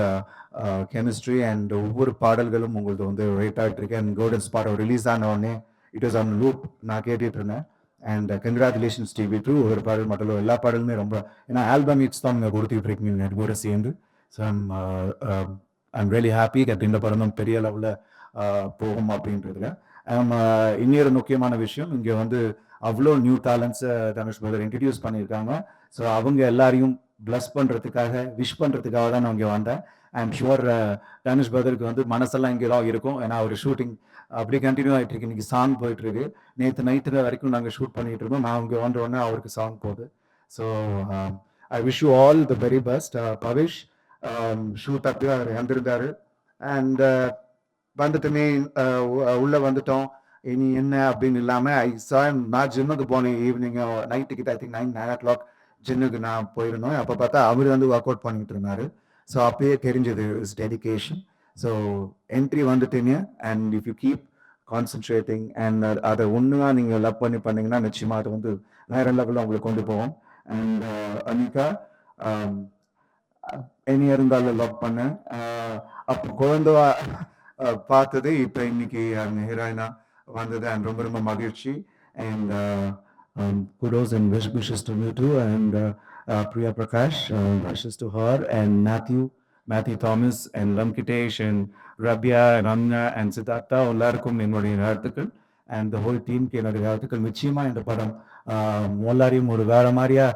chemistry. And ஒவ்வொரு பாடல்களும் உங்களுக்கு வந்து ரேட் ஆகிட்டு இருக்கு. அண்ட் கோல்டன் ஸ்பாட் ரிலீஸ் ஆன உடனே இட் வாஸ் ஆன் லூப் நான் கேட்டுட்டு இருந்தேன். And congratulations TV too. ஒரு பாடல் மட்டும் எல்லா பாடலுமே ரொம்ப, ஏன்னா ஆல்பம் ஹிட்ஸ் தான் நீங்கள் கொடுத்துட்டு இருக்கீங்க கூட சேர்ந்து. So I'm really happy that இந்த படம் தான் பெரிய லெவலில் போகும் அப்படின்றதுல. இன்னொரு முக்கியமான விஷயம், இங்கே வந்து அவ்வளோ நியூ டேலண்ட்ஸை தனுஷ் பிரதர் இன்ட்ரடியூஸ் பண்ணியிருக்காங்க. ஸோ அவங்க எல்லாரையும் பிளஸ் பண்ணுறதுக்காக, விஷ் பண்ணுறதுக்காக தான் நான் இங்கே வந்தேன். ஐ எம் ஷுவர் தனுஷ் பிரதருக்கு வந்து மனசெல்லாம் இங்கே தான் இருக்கும். ஏன்னா அவர் ஷூட்டிங் அப்படியே கண்டினியூ ஆகிட்டு இருக்கு. இன்னைக்கு சாங் போயிட்டு இருக்கு. நேற்று நைட்டு வரைக்கும் நாங்கள் ஷூட் பண்ணிட்டு இருக்கோம். நான் இங்கே வந்த உடனே அவருக்கு சாங் போகுது. So I wish you all the very best. Pavish shoot அப்படி அவர் வந்திருந்தாரு. அண்ட் வந்துட்டுமே உள்ள வந்துட்டோம். இனி என்ன அப்படின்னு இல்லாமல் நான் ஜிம்முக்கு போனேன். ஈவினிங் நைட்டுக்கிட்ட ஐ திங்க் 9 o'clock ஜிம்முக்கு நான் போயிருந்தோம். அப்போ பார்த்தா அவர் வந்து ஒர்க் அவுட் பண்ணிட்டு இருந்தாரு. ஸோ அப்பயே தெரிஞ்சது இஸ் டெடிகேஷன். ஸோ என்ட்ரி வந்துட்டீங்க. And if you keep concentrating and அதை ஒன்றுனா நீங்கள் லவ் பண்ணீங்கன்னா நிச்சயமாக அது வந்து வேற லெவலில் உங்களுக்கு கொண்டு போவோம். அண்ட் அனிகா, இனி இருந்தாலும் லவ் பண்ணேன். அப்போ குழந்தைவா பார்த்தது இப்போ இன்னைக்கு ஹீரோயினா வந்தது. அண்ட் ரொம்ப ரொம்ப மகிழ்ச்சி. And kudos and wishes to you too. And Priya Prakash, wishes to her. And Matthew Thomas and Lamkitesh and Rabia and Ramna and Siddhartha, எல்லாருக்கும் என்னுடைய வாழ்த்துக்கள். அண்ட் த ஹோல் டீம்க்கு என்னுடைய வாழ்த்துக்கள். நிச்சயமா இந்த படம் எல்லாரையும் ஒரு வேற மாதிரியா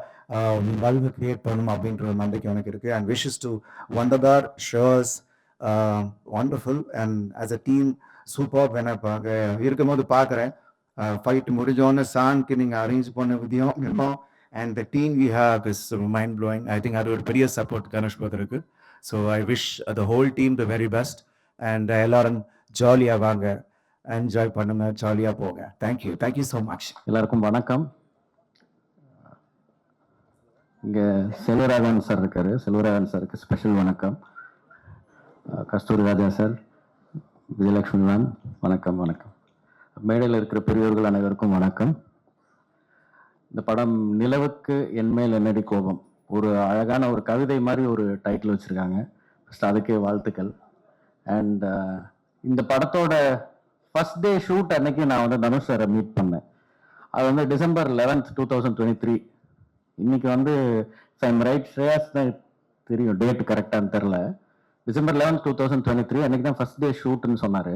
வாழ்வு கிரியேட் பண்ணணும் அப்படின்ற ஒரு நம்பிக்கை எனக்கு இருக்கு. அண்ட் விஷஸ் டு வந்ததார் shows wonderful. And as a team super. இருக்கும்போது பார்க்குறேன் ஃபைட் முடிஞ்சோன்னு சாங்க்கு நீங்கள் அரேஞ்ச் பண்ண விதியம் and the team we have is mind blowing. I think அது ஒரு பெரிய சப்போர்ட் தனுஷ் பிரதருக்கு. So I wish the whole team the very best. And எல்லாரும் ஜாலியாக வாங்க, என்ஜாய் பண்ணுங்க, ஜாலியாக போங்க. Thank you so much. எல்லாருக்கும் வணக்கம். இங்கே செல்வராகவன் சார் இருக்காரு. செல்வராகவன் சாருக்கு ஸ்பெஷல் வணக்கம். கஸ்தூரி ராஜா சார், விஜயலட்சுமி மேம், வணக்கம். மேடையில் இருக்கிற பெரியவர்கள் அனைவருக்கும் வணக்கம். இந்த படம் நிலவுக்கு என்மேல் என்னடி கோபம், ஒரு அழகான ஒரு கவிதை மாதிரி ஒரு டைட்டில் வச்சுருக்காங்க. ஃபஸ்ட் அதுக்கே வாழ்த்துக்கள். அண்ட் இந்த படத்தோட ஃபர்ஸ்ட் டே ஷூட் அன்னைக்கு நான் வந்து தனுஷ் சாரை மீட் பண்ணேன். அது வந்து December 11th, 2023. இன்னைக்கு வந்து ரைட் ஸ்ரேயாஸ் தான் தெரியும், டேட் கரெக்டானு தெரில. December 11th, 2023 அன்னைக்கு தான் ஃபர்ஸ்ட் டே ஷூட்டுன்னு சொன்னார்.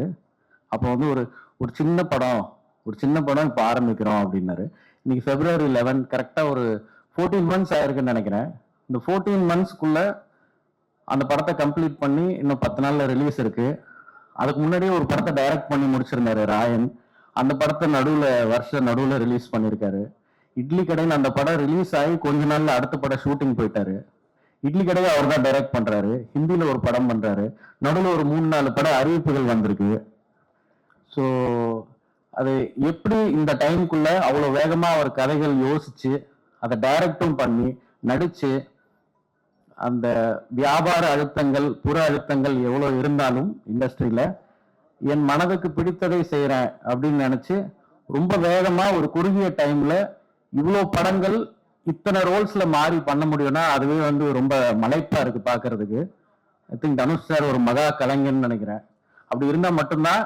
அப்போ வந்து ஒரு சின்ன படம் இப்போ ஆரம்பிக்கிறோம் அப்படின்னாரு. இன்னைக்கு February 11 கரெக்டாக ஒரு 14 months ஆயிருக்குன்னு நினைக்கிறேன். இந்த 14 monthsக்குள்ள அந்த படத்தை கம்ப்ளீட் பண்ணி இன்னும் 10 நாள்ல ரிலீஸ் இருக்கு. அதுக்கு முன்னாடியே ஒரு படத்தை டைரக்ட் பண்ணி முடிச்சிருந்தாரு ராயன். அந்த படத்தை நடுவில் ரிலீஸ் பண்ணியிருக்காரு. இட்லி கடைன்னு அந்த படம் ரிலீஸ் ஆகி கொஞ்ச நாள்ல அடுத்த படம் ஷூட்டிங் போயிட்டாரு. இட்லி கடையை அவர் தான் டைரக்ட் பண்றாரு. ஹிந்தியில ஒரு படம் பண்றாரு. நடுவில் ஒரு 3-4 பட அறிவிப்புகள் வந்திருக்கு. ஸோ அது எப்படி இந்த டைமுக்குள்ள அவ்வளோ வேகமா அவர் கதைகள் யோசிச்சு அதை டைரக்டும் பண்ணி நடிச்சு, அந்த வியாபார அழுத்தங்கள், புற அழுத்தங்கள் எவ்வளோ இருந்தாலும் இண்டஸ்ட்ரியில என் மனதுக்கு பிடித்ததை செய்யறேன் அப்படின்னு நினைச்சு ரொம்ப வேகமா ஒரு குறுகிய டைம்ல இவ்வளோ படங்கள் இத்தனை ரோல்ஸ்ல மாறி பண்ண முடியும்னா அதுவே வந்து ரொம்ப மலைப்பா இருக்கு பாக்குறதுக்கு. ஐ திங்க் தனுஷ் சார் ஒரு மகா கலைஞர்னு நினைக்கிறேன். அப்படி இருந்தா மட்டும்தான்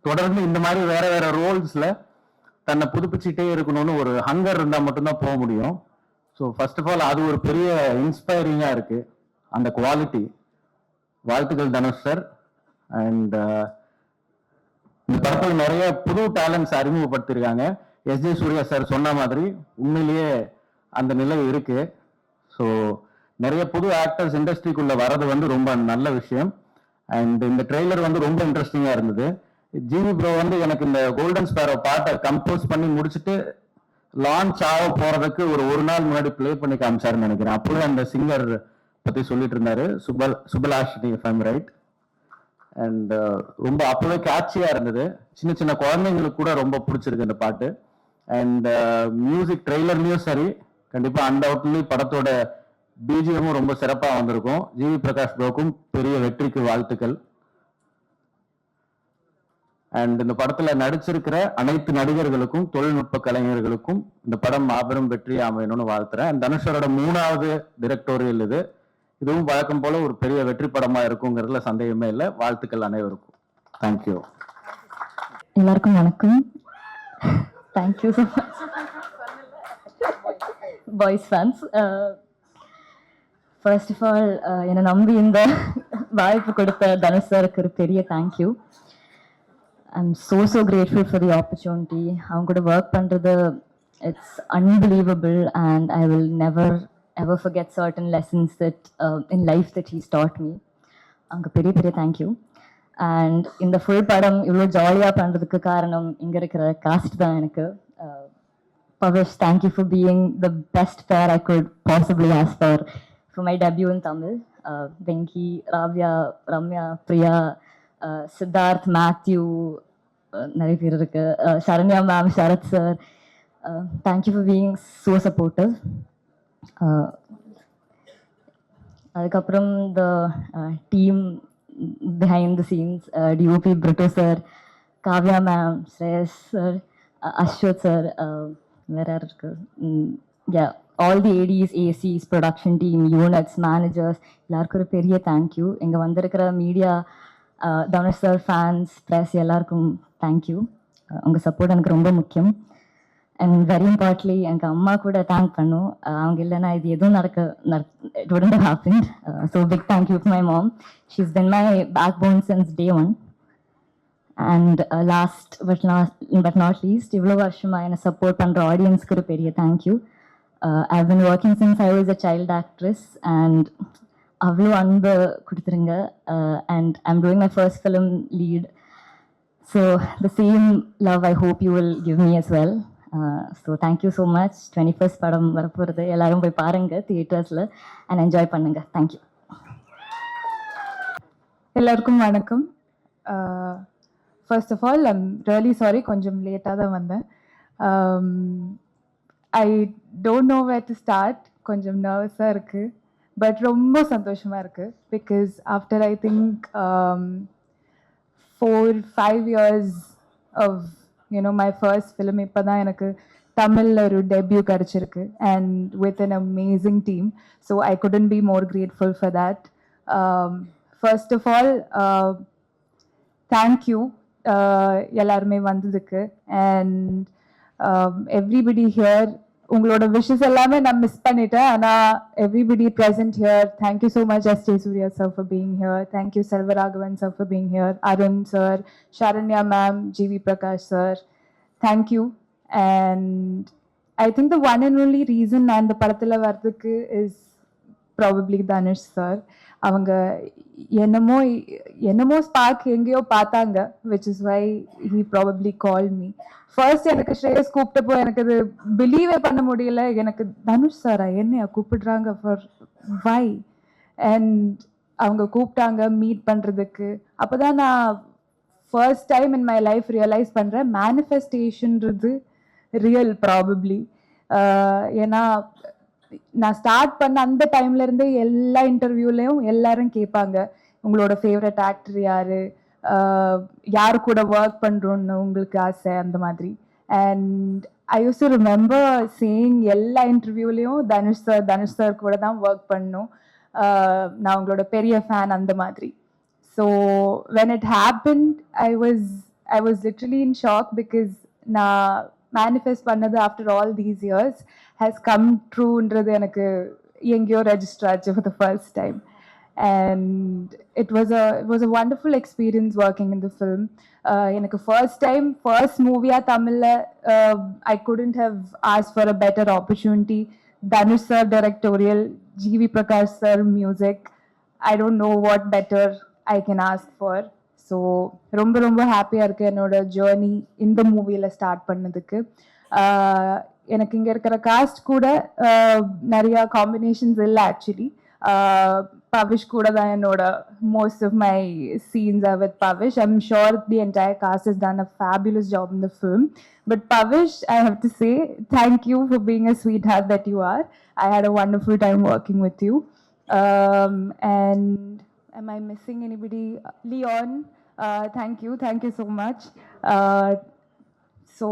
தொடர்ந்து இந்த மாதிரி வேற ரோல்ஸ்ல தன்னை புதுப்பிச்சுட்டே இருக்கணும்னு ஒரு ஹங்கர் இருந்தால் மட்டும்தான் போக முடியும். ஸோ ஃபர்ஸ்ட் ஆஃப் ஆல் அது ஒரு பெரிய இன்ஸ்பைரிங்காக இருக்கு, அந்த குவாலிட்டி. வாழ்த்துக்கள் தனுஷ் சார். அண்ட் இந்த படத்தில் நிறைய புது டேலண்ட்ஸ் அறிமுகப்படுத்திருக்காங்க. எஸ்ஜே சூர்யா சார் சொன்ன மாதிரி உண்மையிலேயே அந்த நிலை இருக்கு. ஸோ நிறைய புது ஆக்டர்ஸ் இண்டஸ்ட்ரிக்குள்ள வர்றது வந்து ரொம்ப நல்ல விஷயம். அண்ட் இந்த ட்ரெய்லர் வந்து ரொம்ப இன்ட்ரெஸ்டிங்காக இருந்தது. ஜிவி ப்ரோ வந்து எனக்கு இந்த கோல்டன் ஸ்பேரோ பாட்டை கம்போஸ் பண்ணி முடிச்சுட்டு லான்ச் ஆக போறதுக்கு ஒரு நாள் முன்னாடி ப்ளே பண்ணி காமிச்சாருன்னு நினைக்கிறேன். அப்போவே அந்த சிங்கர் பத்தி சொல்லிட்டு இருந்தாரு, Subhalashini if I'm right. And ரொம்ப அப்பவே கேட்சியா இருந்தது. சின்ன சின்ன குழந்தைங்களுக்கு கூட ரொம்ப பிடிச்சிருக்கு இந்த பாட்டு. அண்ட் மியூசிக் ட்ரெய்லர்லயும் சரி, கண்டிப்பா அன்டவுட்லி படத்தோட பிஜிஎமும் ரொம்ப சிறப்பா வந்திருக்கும். ஜிவி பிரகாஷ் ப்ரோக்கும் பெரிய வெற்றிக்கு வாழ்த்துக்கள். அண்ட் இந்த படத்துல நடிச்சிருக்கிற அனைத்து நடிகர்களுக்கும் தொழில்நுட்ப கலைஞர்களுக்கும் இந்த படம் மாபெரும் வெற்றி அமையணும்னு வாழ்த்துறேன். அண்ட் தனுஷரோட 3வது டிரெக்டோரியல் இது. இதுவும் வழக்கம் போல ஒரு பெரிய வெற்றி படமா இருக்குங்கிறதுல சந்தேகமே இல்லை. வாழ்த்துக்கள் அனைவருக்கும். தேங்க்யூ. எல்லாருக்கும் வணக்கம். Thank you so much boys fans. First of all என்னை நம்பி இந்த வாய்ப்பு கொடுத்த தனுஷ் சாருக்கு ஒரு பெரிய thank you. I'm so grateful for the opportunity. அவங்க கூட ஒர்க் பண்ணுறது it's unbelievable and I will never ever forget certain lessons that in life that he's taught me. அங்கே பெரிய தேங்க்யூ. அண்ட் இந்த ஃபுல் படம் இவ்வளோ ஜாலியாக பண்ணுறதுக்கு காரணம் இங்கே இருக்கிற காஸ்ட் தான் எனக்கு. Pavish, thank you for being the best pair I could possibly ask for my debut in Tamil. Venki, Ravya, Ramya, Priya, Siddharth, Matthew, நிறைய பேர் இருக்கு, Saranya ma'am, Sarath sir, thank you for being so supportive. அதுக்கப்புறம் the team behind the scenes, DOP Britto sir, Kavya ma'am, Shreyas sir, Ashwath sir, வேற யார் இருக்கு, all the ADs, ACs, production team, units, managers, எல்லாருக்கும் ஒரு பெரிய தேங்க்யூ. இங்கே வந்திருக்கிற media, Dhanush sir, fans, press எல்லாருக்கும் தேங்க்யூ. உங்கள் சப்போர்ட் எனக்கு ரொம்ப முக்கியம். அண்ட் வெரி இம்பார்ட்லி எங்கள் அம்மா கூட தேங்க் பண்ணும். அவங்க இல்லைன்னா இது எதுவும் it wouldn't have happened. So big thank you to my mom. She's been my backbone since day one. And last but not least, இவ்வளோ வருஷமாக என்னை சப்போர்ட் பண்ணுற ஆடியன்ஸ்க்கு ஒரு பெரிய thank you. I've been working since I was a child actress and அவ்வளோ அன்பு கொடுத்துருங்க. And I'm doing my first film lead. So the same love I hope you will give me as well. So thank you so much. 21st படம் வரப்போகிறது, எல்லாரும் போய் பாருங்கள் தியேட்டர்ஸில் அண்ட் என்ஜாய் பண்ணுங்கள். தேங்க்யூ. எல்லாருக்கும் வணக்கம். First of all I'm really sorry, கொஞ்சம் லேட்டாக தான் வந்தேன். I don't know where to start. கொஞ்சம் நர்வஸாக இருக்குது, பட் ரொம்ப சந்தோஷமாக இருக்குது. Because after I think 4-5 years of my first film, இப்போ தான் எனக்கு தமிழில் ஒரு டெபியூ கிடச்சிருக்கு and with an amazing team. So I couldn't be more grateful for that. First of all, thank you எல்லாருமே வந்ததுக்கு. And everybody here, உங்களோட விஷஸ் எல்லாமே நான் மிஸ் பண்ணிட்டேன். ஆனால் everybody present here, thank you so much S.J. Surya sir for being here. Thank you Selvaraghavan sir for being here. Arun sir, Sharanya ma'am, G.V. Prakash sir, thank you. And I think the one and only reason நான் இந்த படத்தில் வர்றதுக்கு is probably Dhanush sir. அவங்க என்னமோ ஸ்பார்க் எங்கேயோ பார்த்தாங்க, which is why he probably called me. First எனக்கு ஸ்ரேயஸ் கூப்பிட்டப்போ எனக்கு அது பிலீவே பண்ண முடியல. எனக்கு தனுஷ் சாரா என்னையா கூப்பிடுறாங்க, ஃபார் வை? அண்ட் அவங்க கூப்பிட்டாங்க மீட் பண்ணுறதுக்கு. அப்போ தான் நான் first time in my life realise பண்ணுறேன் மேனிஃபெஸ்டேஷன்றது ரியல் ப்ராபப்ளி. ஏன்னா நான் ஸ்டார்ட் பண்ண அந்த டைம்லேருந்தே எல்லா இன்டர்வியூலையும் எல்லாரும் கேட்பாங்க, உங்களோட ஃபேவரட் ஆக்டர் யார் கூட ஒர்க் பண்ணுறோன்னு உங்களுக்கு ஆசை, அந்த மாதிரி. And I use to remember saying எல்லா இன்டர்வியூலையும் தனுஷ் சார் கூட தான் ஒர்க் பண்ணணும், நான் உங்களோட பெரிய ஃபேன், அந்த மாதிரி. So when it happened I was literally in shock. Because நான் மேனிஃபெஸ்ட் பண்ணது after all these years has come ட்ரூன்றது எனக்கு எங்கேயோ ரெஜிஸ்டர் ஆச்சு for the first time. And it was a wonderful experience working in the film. எனக்கு first movie Tamil, I couldn't have asked for a better opportunity. Dhanush sir directorial, GV Prakash sir music. I don't know what better I can ask for. So ரொம்ப ஹாப்பியாக இருக்கு என்னோட ஜேர்னி இந்த மூவியில் ஸ்டார்ட் பண்ணதுக்கு. எனக்கு இங்கே இருக்கிற காஸ்ட் கூட நிறைய காம்பினேஷன்ஸ் இல்லை actually. Pavish kuda da enoda most of my scenes are with Pavish. I'm sure the entire cast has done a fabulous job in the film. But Pavish, I have to say thank you for being a sweetheart that you are. I had a wonderful time working with you. And am I missing anybody? Leon, thank you so much. So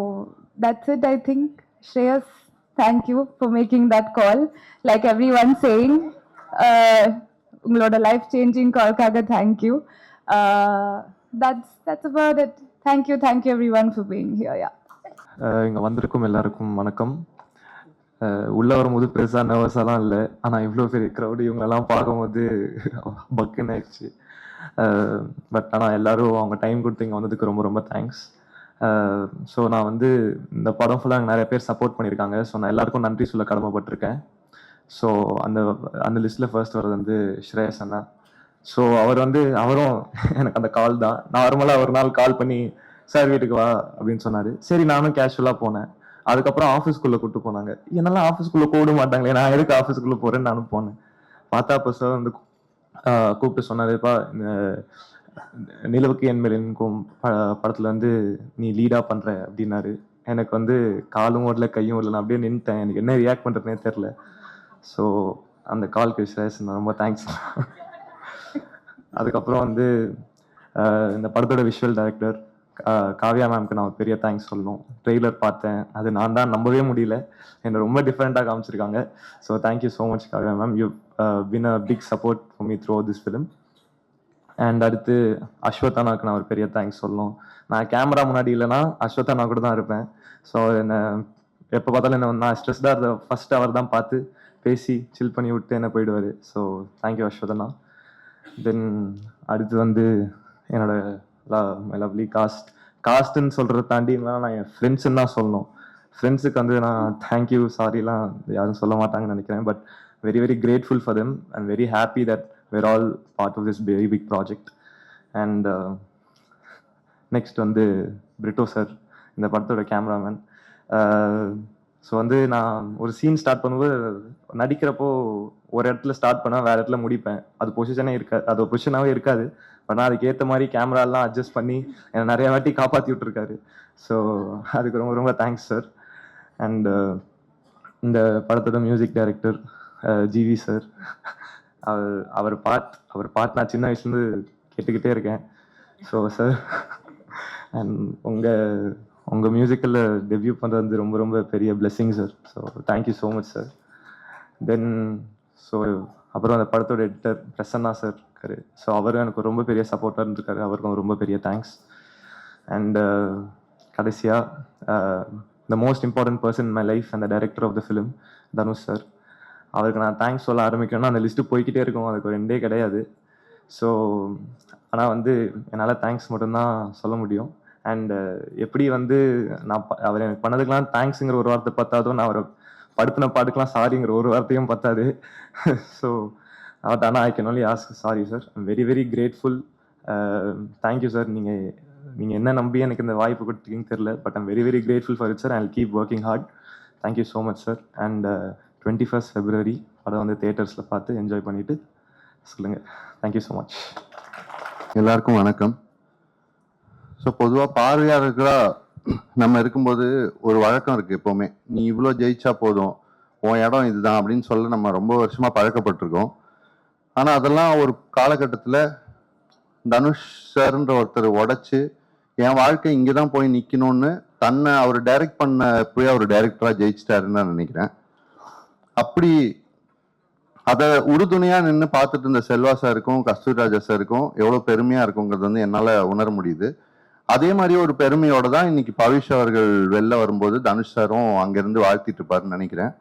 that's it, I think. Shreyas, thank you for making that call. Like everyone saying, உங்களோட லைஃப் சேஞ்சிங் கால்க்காக thank you. that's about it. Thank you everyone for being here. இங்கே வந்திருக்கும் எல்லாருக்கும் வணக்கம். உள்ளே வரும்போது பெருசாக நர்வஸாலாம் இல்லை, ஆனால் இவ்வளோ பெரிய க்ரௌடு இவங்களெல்லாம் பார்க்கும்போது பக்குன்னு ஆயிடுச்சு. பட் ஆனால் எல்லோரும் அவங்க டைம் கொடுத்து இங்கே வந்ததுக்கு ரொம்ப தேங்க்ஸ். ஸோ நான் வந்து இந்த படம் ஃபுல்லாக நிறைய பேர் சப்போர்ட் பண்ணியிருக்காங்க. ஸோ நான் எல்லாருக்கும் நன்றி சொல்ல கடமைப்பட்டிருக்கேன். ஸோ அந்த லிஸ்ட்டில் ஃபர்ஸ்ட் வர்றது வந்து ஸ்ரேயஸ் அண்ணா. ஸோ அவரும் எனக்கு அந்த கால் தான். நார்மலாக ஒரு நாள் கால் பண்ணி சார் வீட்டுக்கு வா அப்படின்னு சொன்னார். சரி நானும் கேஷுவலாக போனேன். அதுக்கப்புறம் ஆஃபீஸ்க்குள்ளே கூப்பிட்டு போனாங்க. என்னெல்லாம் ஆஃபீஸ்க்குள்ளே கூப்பிட மாட்டாங்களே, நான் எதுக்கு ஆஃபீஸ்க்குள்ளே போகிறேன்னு நானும் போனேன். பார்த்தா அப்போ சார் வந்து கூப்பிட்டு சொன்னாருப்பா, இந்த நிலவுக்கு என் மேல் இருக்கும் படத்தில் வந்து நீ லீடாக பண்ணுற அப்படின்னாரு. எனக்கு வந்து காலும் ஓடல கையும் ஓடல, நான் அப்படியே நின்றுட்டேன். எனக்கு என்ன ரியாக்ட் பண்ணுறதுனே தெரில. ஸோ அந்த கால்க்கு ஸ்ரேயஸ் ரொம்ப தேங்க்ஸ். அதுக்கப்புறம் வந்து இந்த படத்தோட விஷுவல் டைரக்டர் காவ்யா மேம்க்கு நான் பெரிய தேங்க்ஸ் சொல்லணும். ட்ரெய்லர் பார்த்தேன், அது நான் தான் நம்பவே முடியல, என்னை ரொம்ப டிஃப்ரெண்ட்டாக காமிச்சிருக்காங்க. So thank you so much Kavya ma'am, you been a big support for me through this film. And அடுத்து அஸ்வத்தானாவுக்கு நான் ஒரு பெரிய தேங்க்ஸ் சொல்லணும். நான் கேமரா முன்னாடி இல்லைன்னா அஸ்வத்தானா கூட தான் இருப்பேன். ஸோ என்னை எப்போ பார்த்தாலும் என்ன நான் ஸ்ட்ரெஸ்டாக இருந்த ஃபர்ஸ்ட் அவர் தான் பார்த்து பேசி சில் பண்ணி விட்டு என்ன போயிடுவார். So thank you அஸ்வதனா. தென் அடுத்து வந்து என்னோட மை லவ்லி காஸ்ட்டுன்னு சொல்கிறத தாண்டி நான் என் ஃப்ரெண்ட்ஸுன்னு தான் சொல்லணும். ஃப்ரெண்ட்ஸுக்கு வந்து நான் தேங்க்யூ சாரிலாம் யாரும் சொல்ல மாட்டாங்கன்னு நினைக்கிறேன். But very grateful for them and very happy that we're all part of this very big project. And next வந்து பிரிட்டோ சார், இந்த படத்தோட கேமராமேன். ஸோ வந்து நான் ஒரு சீன் ஸ்டார்ட் பண்ணும்போது நடிக்கிறப்போ ஒரு இடத்துல ஸ்டார்ட் பண்ணால் வேறு இடத்துல முடிப்பேன். அது பொசிஷனே இருக்காது, அது ஒரு பொசிஷனாகவே இருக்காது. பட் நான் அதுக்கேற்ற மாதிரி கேமராலாம் அட்ஜஸ்ட் பண்ணி என்னை நிறைய வாட்டி காப்பாற்றி விட்ருக்காரு. ஸோ அதுக்கு ரொம்ப தேங்க்ஸ் சார். அண்ட் இந்த படத்தோட மியூசிக் டைரக்டர் ஜிவி சார். அவர் பாட் நான் சின்ன வயசுலேருந்து கேட்டுக்கிட்டே இருக்கேன். ஸோ சார், அண்ட் உங்கள் மியூசிக்கில் டெபியூ பண்ணுறது வந்து ரொம்ப பெரிய blessing sir. So thank you so much sir. Then அப்புறம் அந்த படத்தோட எடிட்டர் பிரசன்னா சார் இருக்காரு. ஸோ அவரும் எனக்கு ரொம்ப பெரிய சப்போர்ட்டாக இருந்திருக்காரு, அவருக்கும் ரொம்ப பெரிய தேங்க்ஸ். அண்ட் கடைசியாக the most important person in my life and the director of the film Dhanush sir. அவருக்கு நான் தேங்க்ஸ் சொல்ல ஆரம்பிக்கணும்னா அந்த லிஸ்ட்டு போய்கிட்டே இருக்கும், அதுக்கு ஒரு எண்டே கிடையாது. ஸோ ஆனால் வந்து என்னால் தேங்க்ஸ் மட்டும்தான் சொல்ல முடியும். அண்டு எப்படி வந்து நான் அவர் எனக்கு பண்ணதுக்கெலாம் தேங்க்ஸுங்கிற ஒரு வார்த்தை பத்தாதோ, நான் அவரை படுத்தின பாட்டுக்கெலாம் சாரிங்கிற ஒரு வார்த்தையும் பத்தாது. ஸோ ஆனால் I can only ask sorry sir. I'm very grateful. Thank you sir. நீங்கள் என்ன நம்பி எனக்கு இந்த வாய்ப்பு கொடுத்தீங்கன்னு தெரில, but I'm very grateful for it sir. I will keep working hard. Thank you so much sir. And 21st February படம் வந்து தியேட்டர்ஸில் பார்த்து என்ஜாய் பண்ணிவிட்டு சொல்லுங்கள். Thank you so much. எல்லாருக்கும் வணக்கம். ஸோ பொதுவாக பார்வையாளர்களாக நம்ம இருக்கும்போது ஒரு வழக்கம் இருக்குது எப்போவுமே, நீ இவ்வளோ ஜெயிச்சா போதும், உன் இடம் இதுதான் அப்படின்னு சொல்ல நம்ம ரொம்ப வருஷமாக பழக்கப்பட்டிருக்கோம். ஆனால் அதெல்லாம் ஒரு காலகட்டத்தில் தனுஷ் சார்ன்ற ஒருத்தர் உடைச்சு என் வாழ்க்கை இங்கே தான் போய் நிற்கணும்னு தன்னை அவர் டைரக்ட் பண்ண போய் அவர் டைரக்டராக ஜெயிச்சிட்டாருன்னு நான் நினைக்கிறேன். அப்படி அதை உறுதுணையாக நின்று பார்த்துட்டு இருந்த செல்வா சாருக்கும் கஸ்தூரி ராஜா சாருக்கும் எவ்வளோ பெருமையாக இருக்குங்கிறது வந்து என்னால் உணர முடியுது. அதே மாதிரி ஒரு பெருமையோட தான் இன்னைக்கு பவிஷ் அவர்கள் வெளில வரும்போது தனுஷ் சாரும் அங்கிருந்து வாழ்த்திட்டு இருப்பாருன்னு நினைக்கிறேன்.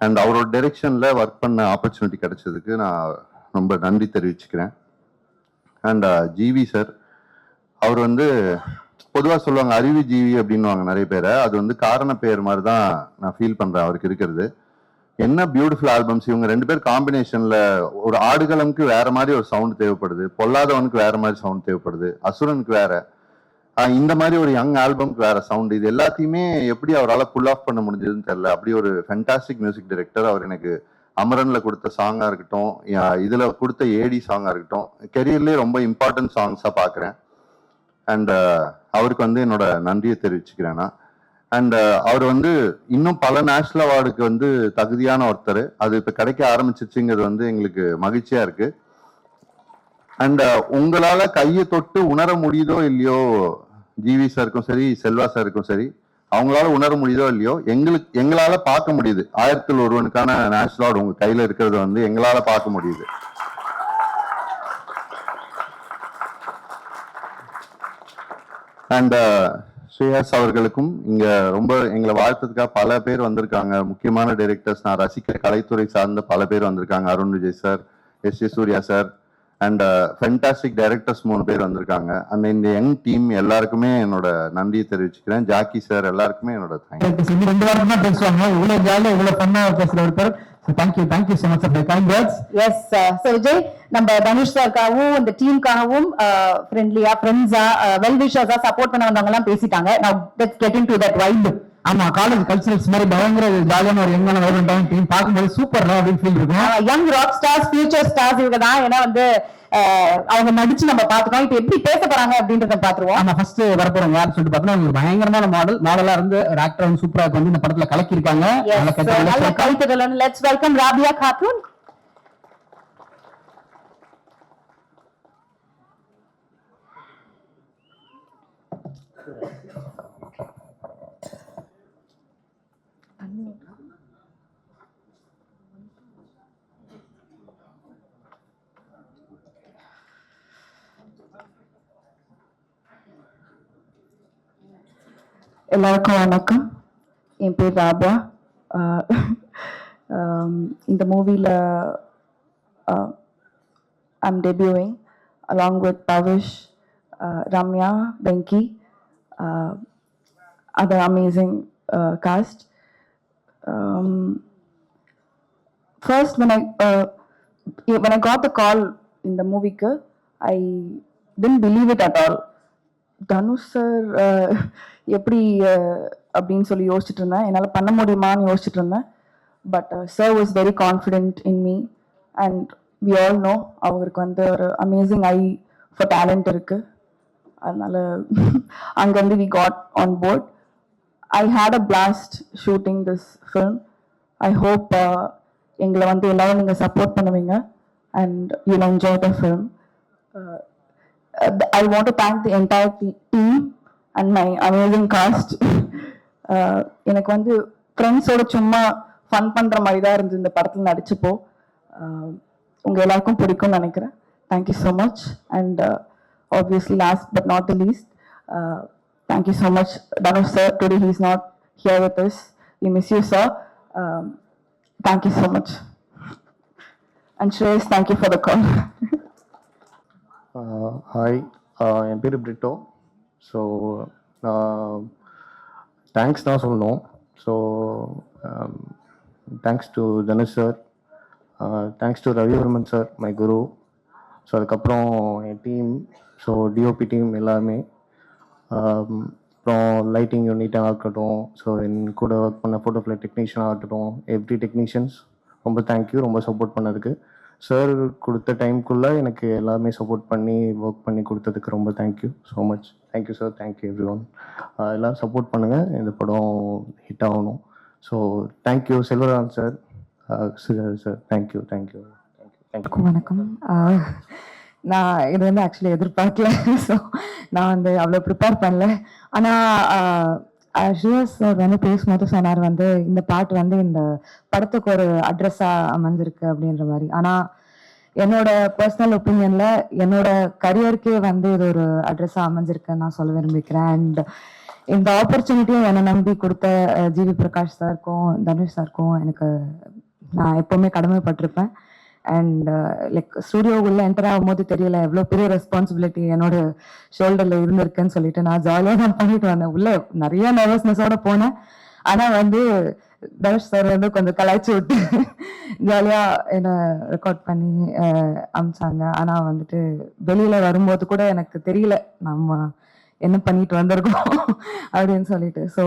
அண்ட் அவரோட டைரெக்ஷன்ல ஒர்க் பண்ண ஆப்பர்ச்சுனிட்டி கிடைச்சதுக்கு நான் ரொம்ப நன்றி தெரிவிச்சுக்கிறேன். அண்ட் ஜிவி சார், அவர் வந்து பொதுவாக சொல்லுவாங்க அறிவு ஜீவி அப்படின்னுவாங்க நிறைய பேரை. அது வந்து காரண பெயர் மாதிரி தான் நான் ஃபீல் பண்றேன் அவருக்கு இருக்கிறது. என்ன பியூட்டிஃபுல் ஆல்பம்ஸ். இவங்க 2 பேர் காம்பினேஷன்ல ஒரு ஆடுகளம்க்கு வேற மாதிரி ஒரு சவுண்ட் தேவைப்படுது, பொல்லாதவனுக்கு வேற மாதிரி சவுண்ட் தேவைப்படுது, அசுரனுக்கு வேற, இந்த மாதிரி ஒரு யங் ஆல்பம்க்கு வேற சவுண்ட். இது எல்லாத்தையுமே எப்படி அவரால் புல் ஆஃப் பண்ண முடிஞ்சதுன்னு தெரியல. அப்படி ஒரு ஃபென்டாஸ்டிக் மியூசிக் டைரக்டர். அவர் எனக்கு அமரன்ல கொடுத்த சாங்கா இருக்கட்டும், இதுல கொடுத்த ஏடி சாங்கா இருக்கட்டும், கெரியர்லேயே ரொம்ப இம்பார்ட்டன்ட் சாங்ஸா பாக்குறேன். அண்ட் அவருக்கு வந்து என்னோட நன்றியை தெரிவிச்சுக்கிறேன் நான். அண்ட் அவர் வந்து இன்னும் பல நேஷனல் அவார்டுக்கு வந்து தகுதியான ஒருத்தர். அது இப்ப கிடைக்க ஆரம்பிச்சிருச்சுங்கிறது வந்து எங்களுக்கு மகிழ்ச்சியா இருக்கு. அண்ட் உங்களால கையை தொட்டு உணர முடியுதோ இல்லையோ, ஜிவி சாருக்கும் சரி செல்வா சாருக்கும் சரி, அவங்களால உணர முடியுதோ இல்லையோ, எங்களால பார்க்க முடியுது. 1000ல் ஒருவனுக்கான நேஷனல் அவார்டு உங்க கையில இருக்கிறது வந்து எங்களால பார்க்க முடியுது. அண்ட் ஸ்ரேயாஸ் அவர்களுக்கும் இங்க ரொம்ப எங்களை வாழ்த்ததுக்காக பல பேர் வந்திருக்காங்க. முக்கியமான டைரக்டர்ஸ், நான் ரசிக்கிற கலைத்துறை சார்ந்த பல பேர் வந்திருக்காங்க. Arun Vijay sir, S Suriya sir, and fantastic directors 3 பேர் வந்திருக்காங்க. அந்த இந்த யங் டீம் எல்லாருக்குமே என்னோட நன்றியை தெரிவிச்சுக்கிறேன். ஜாக்கி சார் எல்லாருக்குமே என்னோட தேங்க்ஸ். 2 வாரம் தான் பேசுவாங்க, இவ்வளவு ஜாலியா இவ்வளவு பண்ணா பேசுற ஒருத்தர். Thank you so much for the kind words. Yes so Vijay, நம்ம தனுஷ் சாருக்காகவும் இந்த டீமுக்காகவும் ஃப்ரெண்ட்லியா ஃப்ரெண்ட்ஸா வெல் விஷர்ஸா சப்போர்ட் பண்ண வந்தவங்க எல்லாம் பேசிட்டாங்க. நவ let's get into that vibe. ஆமா, காலேஜ் கல்ச்சரல்ஸ் மாதிரி பயங்கர ஜாலியான ஒரு யங்கான வைப்ரண்டான டீம். பார்க்கும்போது சூப்பர்ல அப்படின்னு ஃபீல் இருக்கும். Young rock stars, future stars இவங்க தான். ஏன்னா வந்து அவங்க நடிச்சு நம்ம பாத்துக்கோம். இப்ப எப்படி பேச போறாங்க அப்படின்றத பாத்துருவோம். நம்ம ஃபர்ஸ்ட் வரப்போறோம் யாருன்னு சொல்லிட்டு பார்த்தோம்னா, ஒரு பயங்கரமான மாடலா இருந்து ஒரு ஆக்டர் வந்து சூப்பரா வந்து இந்த படத்துல கலக்கி இருக்காங்க. நல்ல கைத்தட்டல். Let's welcome Rabia Khatoon. எல்லாருக்கும் வணக்கம். என் பேர் ராபியா. இந்த மூவியில் I'm debuting along with Pavish, Ramya, Benki, other amazing cast. First, when I got the call in the movie, I didn't believe it at all. Dhanush sir எப்படி அப்படின்னு சொல்லி யோசிச்சுட்டு இருந்தேன். என்னால் பண்ண முடியுமான்னு யோசிச்சுட்டு இருந்தேன். But sir was very confident in me. And we all know அவருக்கு வந்து ஒரு அமேசிங் ஐ ஃபார் டேலண்ட் இருக்கு. அதனால அங்கேருந்து we got on board. I had a blast shooting this film. I hope எங்களை வந்து எல்லாரும் நீங்கள் சப்போர்ட் பண்ணுவீங்க and you will enjoy the film. I want to thank the entire team and my amazing cast. எனக்கு வந்து ஃப்ரெண்ட்ஸோட சும்மா ஃபன் பண்ணுற மாதிரி தான் இருந்து இந்த படத்தில் நடிச்சப்போ. உங்கள் எல்லாருக்கும் பிடிக்கும்னு நினைக்கிறேன். Thank you so much. And obviously last but not the least, thank you so much Dhanush sir. Today he is not here with us. We miss you sir. Thank you so much. And Shreyas, thank you for the call. Hi, என் பேர் பிரிட்டோ. ஸோ தேங்க்ஸ் தான் சொல்லணும். So thanks to Dhanush sir, thanks to Ravivarman sir, my guru. So அதுக்கப்புறம் என் டீம், ஸோ டிஓபி டீம் எல்லாருமே, அப்புறம் லைட்டிங் யூனிட்டாக இருக்கட்டும், ஸோ என் கூட ஒர்க் பண்ண ஃபோட்டோஃப்ளை டெக்னீஷியனாக இருக்கட்டும், எவ்ரி டெக்னீஷியன்ஸ் ரொம்ப தேங்க்யூ, ரொம்ப சப்போர்ட் பண்ணதுக்கு. சார் கொடுத்த டைம்குள்ளே எனக்கு எல்லாமே சப்போர்ட் பண்ணி ஒர்க் பண்ணி கொடுத்ததுக்கு ரொம்ப thank you so much. Thank you sir, thank you every one. எல்லோரும் சப்போர்ட் பண்ணுங்கள், இந்த படம் ஹிட் ஆகணும். So thank you Selvaraj sir, sir thank you thank you thank you. வணக்கம். நான் இது வந்து ஆக்சுவலி எதிர்பார்க்கல. ஸோ நான் வந்து அவ்வளோ ப்ரிப்பேர் பண்ணல. ஆனால் ஷியஸ் சார் வந்து பேசும்போது சொன்னார் வந்து இந்த பாட்டு வந்து இந்த படத்துக்கு ஒரு அட்ரஸாக அமைஞ்சிருக்கு அப்படின்ற மாதிரி. ஆனால் என்னோட பர்சனல் ஒப்பீனியன்ல என்னோட கரியருக்கே வந்து இது ஒரு அட்ரஸா அமைஞ்சிருக்குன்னு நான் சொல்ல விரும்பிக்கிறேன். அண்ட் இந்த ஆப்பர்ச்சுனிட்டியும் என்னை நம்பி கொடுத்த ஜிவி பிரகாஷ் சாருக்கும் தனுஷ் சாருக்கும் எனக்கு நான் எப்பவுமே கடமைப்பட்டிருப்பேன். அண்ட் லைக் ஸ்டூடியோக்குள்ள என்டர் ஆகும்போது தெரியல எவ்வளோ பெரிய ரெஸ்பான்சிபிலிட்டி என்னோட ஷோல்டர்ல இருந்திருக்குன்னு சொல்லிட்டு நான் ஜாலியாக தான் பண்ணிட்டு வந்தேன். உள்ள நிறைய நர்வஸ்னஸோட போனேன். ஆனா வந்து தனுஷ் சார் வந்து கொஞ்சம் கலாய்ச்சி விட்டு ஜாலியா என்ன ரெக்கார்ட் பண்ணி அமிச்சாங்க. ஆனா வந்துட்டு வெளியில வரும்போது கூட எனக்கு தெரியல நம்ம என்ன பண்ணிட்டு வந்திருக்கோம் அப்படின்னு சொல்லிட்டு. ஸோ